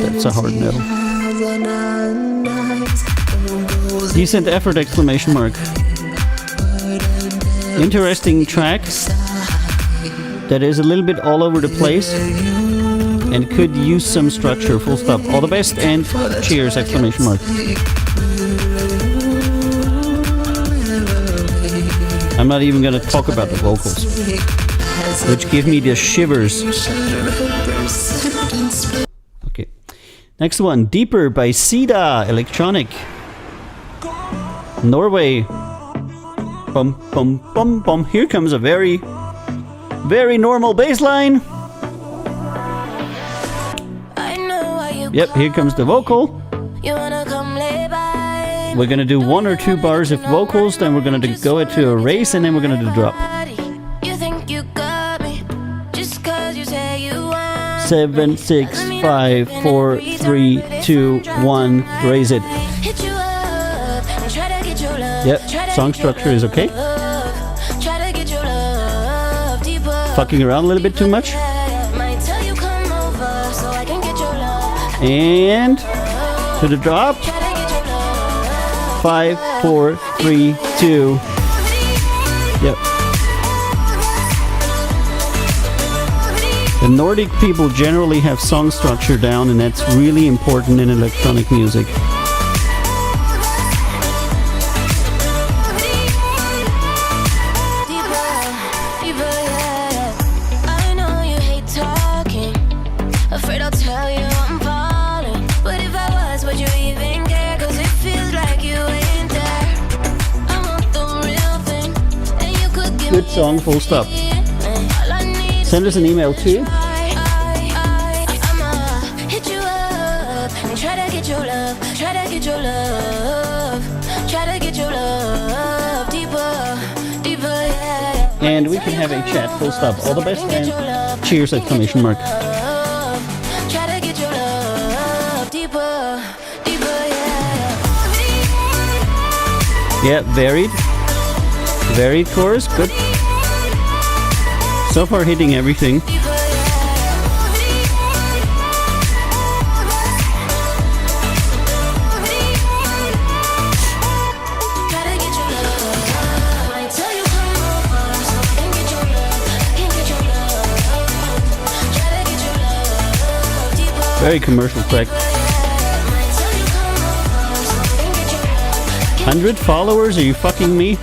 That's a hard no. Decent effort! Exclamation mark. Interesting track that is a little bit all over the place and could use some structure. Full stop. All the best and cheers! Exclamation mark. I'm not even gonna talk about the vocals, which give me the shivers. Okay. Next one, Deeper by Sida Electronic. Norway. Bum bum bum bum. Here comes a very normal bass line. Yep, here comes the vocal. We're gonna do 1 or 2 bars of vocals, then we're gonna go into a race, and then we're gonna do drop. 7, 6, 5, 4, 3, 2, 1. Raise it. Yep, song structure is okay. Fucking around a little bit too much. And to the drop. 5, 4, 3, 2. Yep. The Nordic people generally have song structure down, and that's really important in electronic music. Good song, full stop. Send us an email too. And we can have a chat, full stop. All the best and cheers! Exclamation mark. Yeah, varied chorus, good. So far hitting everything. Very commercial track. 100 followers? Are you fucking me?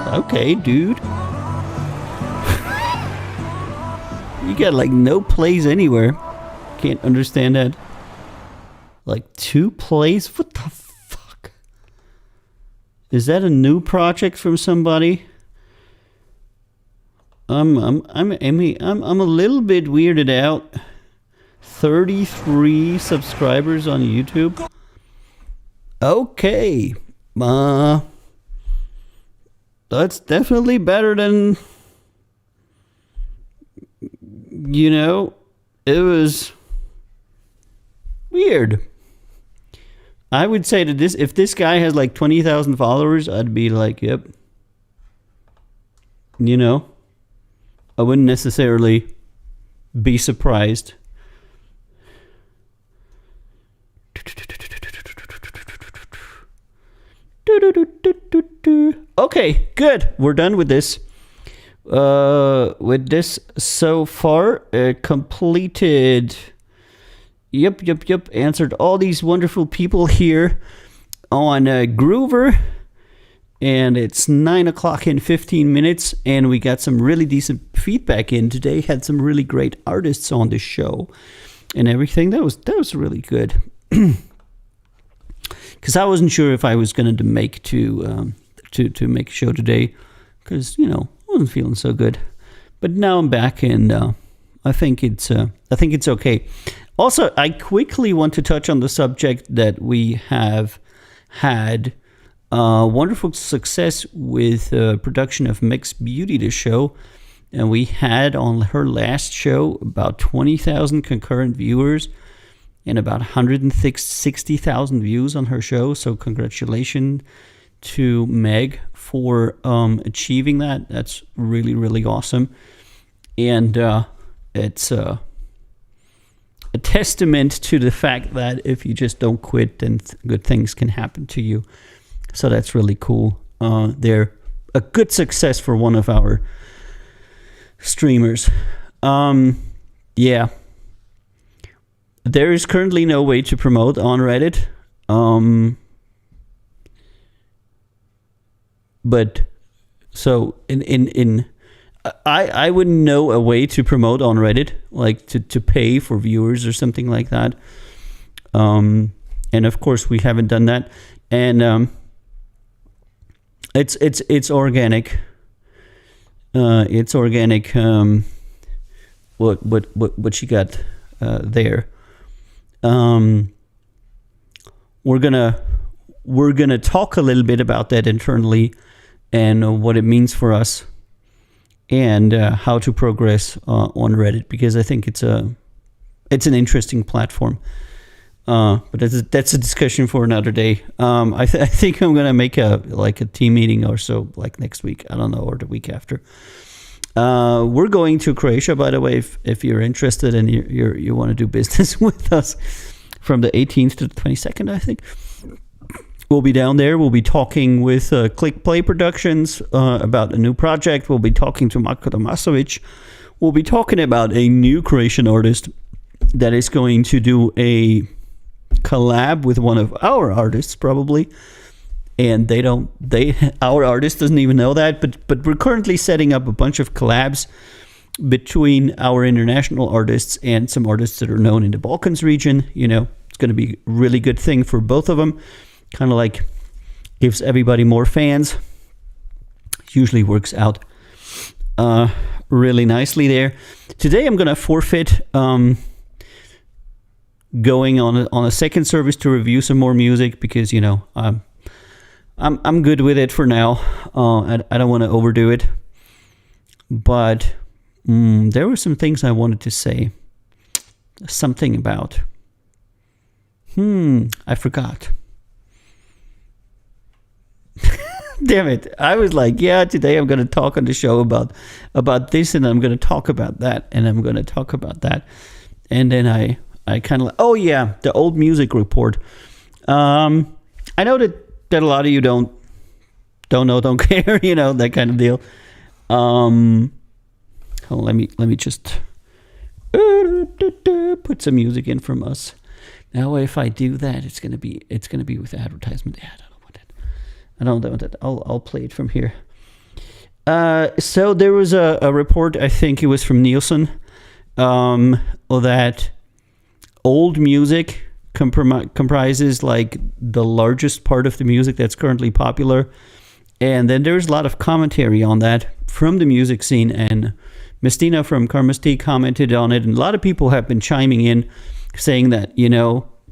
Okay, dude. You got like no plays anywhere. Can't understand that. Like 2 plays? What the fuck? Is that a new project from somebody? I'm a little bit weirded out. 33 subscribers on YouTube. Okay. That's definitely better than, it was weird. I would say that if this guy has like 20,000 followers, I'd be like, yep. I wouldn't necessarily be surprised. Okay, good. We're done with this. So far. Completed. Yep. Answered all these wonderful people here on Groover. And it's 9:00 in 15 minutes. And we got some really decent feedback in today. Had some really great artists on the show and everything. That was really good. Because I wasn't sure if I was going to make to make a show today, because I wasn't feeling so good. But now I'm back, and I think it's okay. Also, I quickly want to touch on the subject that we have had wonderful success with production of Mix Beauty, the show, and we had on her last show about 20,000 concurrent viewers and about 160,000 views on her show. So congratulations to Meg for achieving that. That's really, really awesome. And it's a testament to the fact that if you just don't quit, then good things can happen to you. So that's really cool. They're a good success for one of our streamers. Yeah. There is currently no way to promote on Reddit. But so I wouldn't know a way to promote on Reddit, like to pay for viewers or something like that. And of course we haven't done that. And it's organic. It's organic. What she got there. We're gonna talk a little bit about that internally and what it means for us and how to progress on Reddit, because I think it's an interesting platform. But that's a discussion for another day. I think I'm gonna make a team meeting or so, like next week. I don't know, or the week after. We're going to Croatia, by the way, if you're interested and you want to do business with us, from the 18th to the 22nd, I think. We'll be down there. We'll be talking with Click Play Productions about a new project. We'll be talking to Marko Tomasovic. We'll be talking about a new Croatian artist that is going to do a collab with one of our artists, probably. And our artist doesn't even know that, but we're currently setting up a bunch of collabs between our international artists and some artists that are known in the Balkans region. It's going to be a really good thing for both of them. Kind of like gives everybody more fans. Usually works out really nicely there. Today I'm going to forfeit going on a second service to review some more music, because I'm good with it for now. I don't want to overdo it. But there were some things I wanted to say. Something about. I forgot. Damn it. I was like, yeah, today I'm going to talk on the show about this, and I'm going to talk about that, and I'm going to talk about that. And then I kind of like, oh yeah, the old music report. I know that a lot of you don't know, don't care, that kind of deal. Let me just put some music in from us. Now, if I do that, it's gonna be with advertisement. Yeah, I don't want that. I'll play it from here. So there was a report, I think it was from Nielsen, that old music comprises like the largest part of the music that's currently popular. And then there's a lot of commentary on that from the music scene. And Mestina from Karma's Tea commented on it. And a lot of people have been chiming in saying that,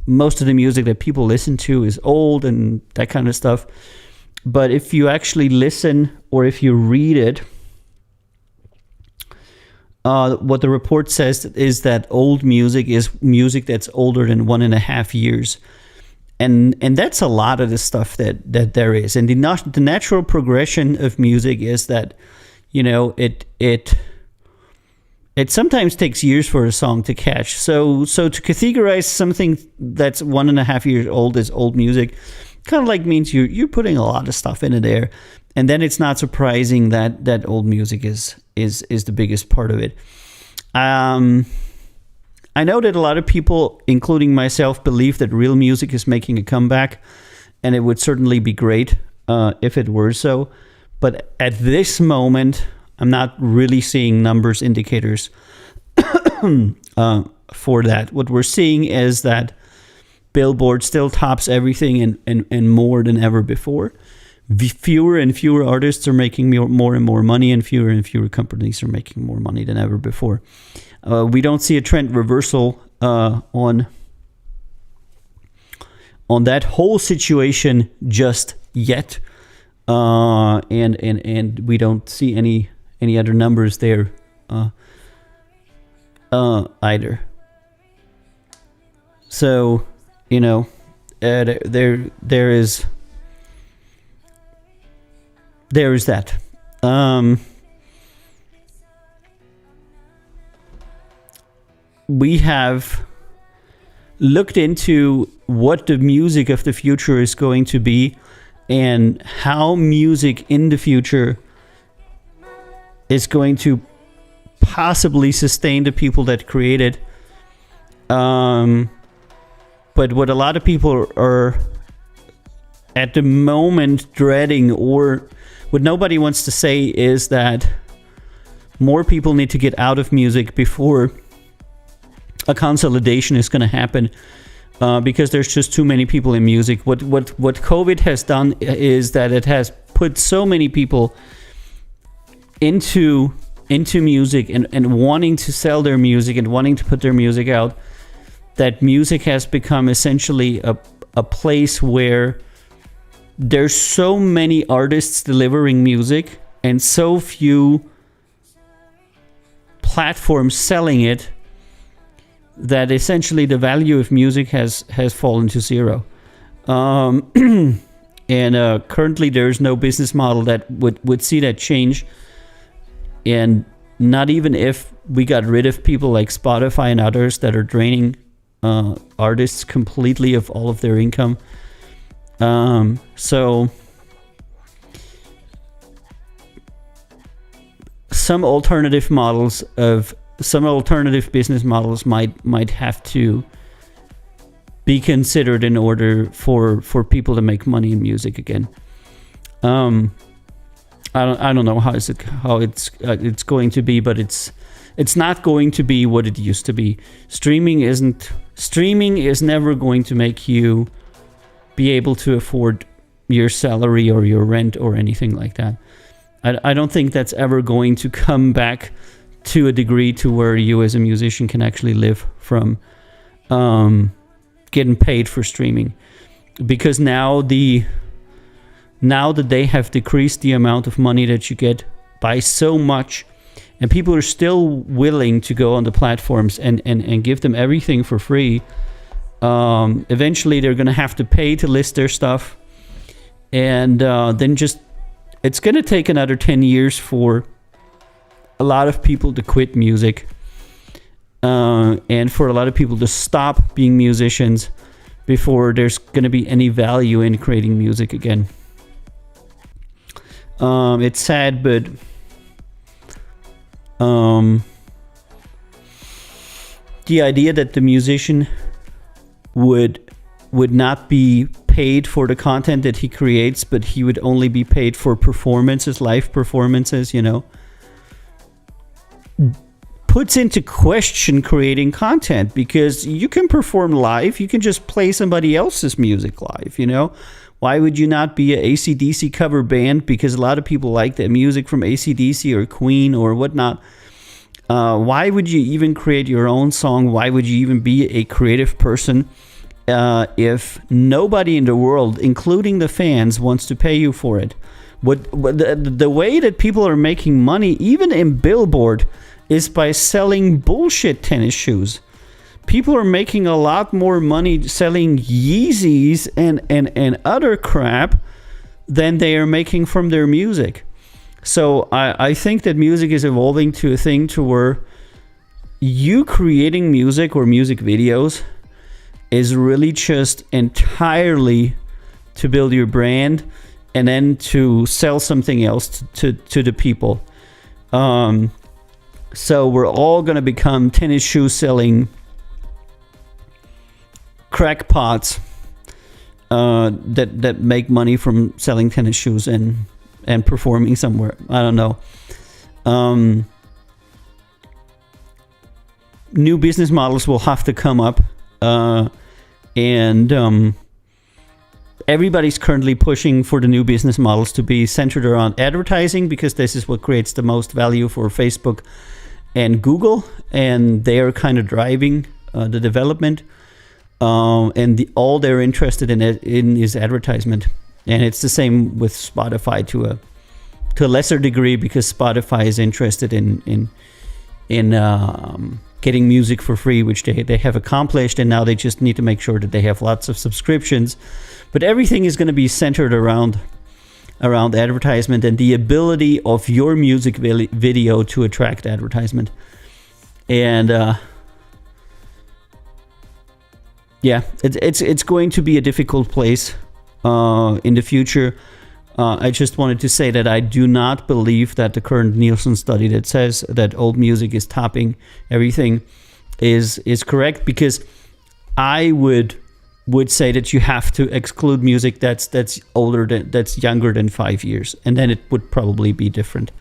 most of the music that people listen to is old and that kind of stuff. But if you actually listen or if you read it, what the report says is that old music is music that's older than 1.5 years. And that's a lot of the stuff that there is. And the natural progression of music is that, it sometimes takes years for a song to catch. So to categorize something that's 1.5 years old as old music kind of like means you're putting a lot of stuff into there. And then it's not surprising that old music is the biggest part of it. I know that a lot of people, including myself, believe that real music is making a comeback, and it would certainly be great if it were so. But at this moment, I'm not really seeing numbers indicators for that. What we're seeing is that Billboard still tops everything and more than ever before. Fewer and fewer artists are making more and more money, and fewer companies are making more money than ever before. We don't see a trend reversal on that whole situation just yet, and we don't see any other numbers there either. So there is that. We have looked into what the music of the future is going to be and how music in the future is going to possibly sustain the people that create it. But what a lot of people are at the moment dreading, or what nobody wants to say, is that more people need to get out of music before a consolidation is going to happen, because there's just too many people in music. What COVID has done is that it has put so many people into music and wanting to sell their music and wanting to put their music out, that music has become essentially a place where there's so many artists delivering music and so few platforms selling it, that essentially the value of music has fallen to zero. And currently there's no business model that would see that change. And not even if we got rid of people like Spotify and others that are draining artists completely of all of their income. So some alternative business models might have to be considered in order for people to make money in music again. I don't know how it's going to be, but it's not going to be what it used to be. Streaming is never going to make you be able to afford your salary or your rent or anything like that. I don't think that's ever going to come back to a degree to where you as a musician can actually live from getting paid for streaming, because now that they have decreased the amount of money that you get by so much, and people are still willing to go on the platforms and give them everything for free, eventually they're going to have to pay to list their stuff, and then it's going to take another 10 years for a lot of people to quit music, and for a lot of people to stop being musicians before there's going to be any value in creating music again. It's sad, but the idea that the musician would not be paid for the content that he creates, but he would only be paid for performances, live performances, puts into question creating content, because you can perform live. You can just play somebody else's music live, you know? Why would you not be a AC/DC cover band? Because a lot of people like the music from AC/DC or Queen or whatnot. Why would you even create your own song? Why would you even be a creative person if nobody in the world, including the fans, wants to pay you for it? The way that people are making money, even in Billboard, is by selling bullshit tennis shoes. People are making a lot more money selling Yeezys and other crap than they are making from their music. So I think that music is evolving to a thing to where you creating music or music videos is really just entirely to build your brand and then to sell something else to the people. So we're all going to become tennis shoe selling crackpots that make money from selling tennis shoes and performing somewhere. I don't know. New business models will have to come up, and everybody's currently pushing for the new business models to be centered around advertising, because this is what creates the most value for Facebook and Google, and they are kind of driving the development. And all they're interested in is advertisement, and it's the same with Spotify to a lesser degree, because Spotify is interested in getting music for free, which they have accomplished, and now they just need to make sure that they have lots of subscriptions. But everything is going to be centered around advertisement and the ability of your music video to attract advertisement. And yeah, it's going to be a difficult place in the future. I just wanted to say that I do not believe that the current Nielsen study that says that old music is topping everything is correct, because I would say that you have to exclude music that's younger than 5 years, and then it would probably be different.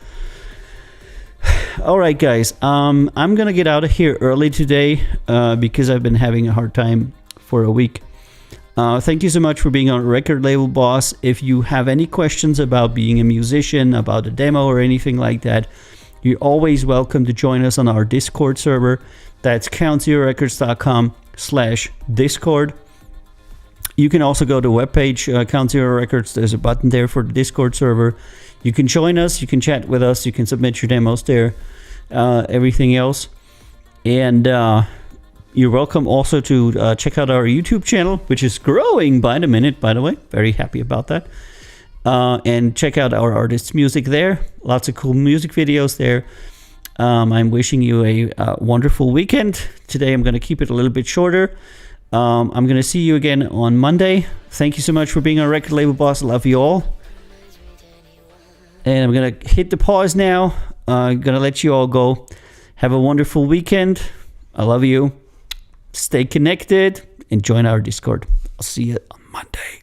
All right, guys, I'm gonna get out of here early today because I've been having a hard time for a week. Thank you so much for being on Record Label Boss. If you have any questions about being a musician, about a demo or anything like that, you're always welcome to join us on our Discord server. That's countzerorecords.com/Discord. You can also go to the webpage, Count Zero Records. There's a button there for the Discord server. You can join us, you can chat with us, you can submit your demos there, everything else. And you're welcome also to check out our YouTube channel, which is growing by the minute, by the way. Very happy about that. And check out our artists' music there. Lots of cool music videos there. I'm wishing you a wonderful weekend. Today I'm going to keep it a little bit shorter. I'm going to see you again on Monday. Thank you so much for being on Record Label Boss. I love you all. And I'm going to hit the pause now. I'm going to let you all go. Have a wonderful weekend. I love you. Stay connected and join our Discord. I'll see you on Monday.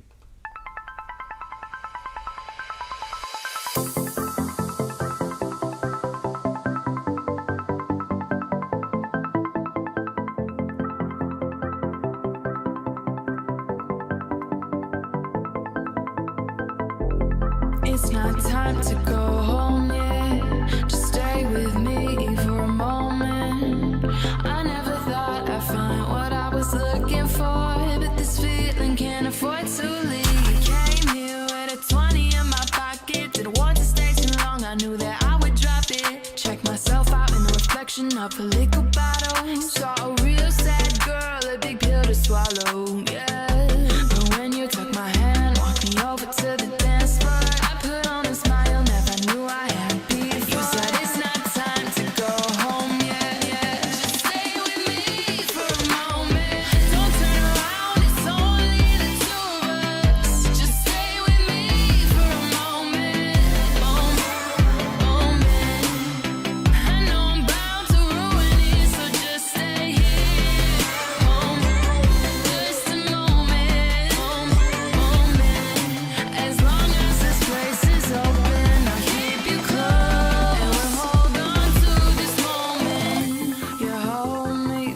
It's not time to go home yet. Just stay with me for a moment. I never thought I'd find what I was looking for, but this feeling can't afford to leave. Came here with a 20 in my pocket. Didn't want to stay too long. I knew that I would drop it. Check myself out in the reflection of a liquor bottle. Saw a real sad girl, a big pill to swallow. Yeah, but when you took my hand, walked me over to the dance floor. I put on a smile, never knew I had before. You said it's not time to go home yet. Just stay with me for a moment. Don't turn around, it's only the two of us. Just stay with me for a moment. I know I'm bound to ruin it, so just stay here. Just a minute.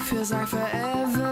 feels like forever.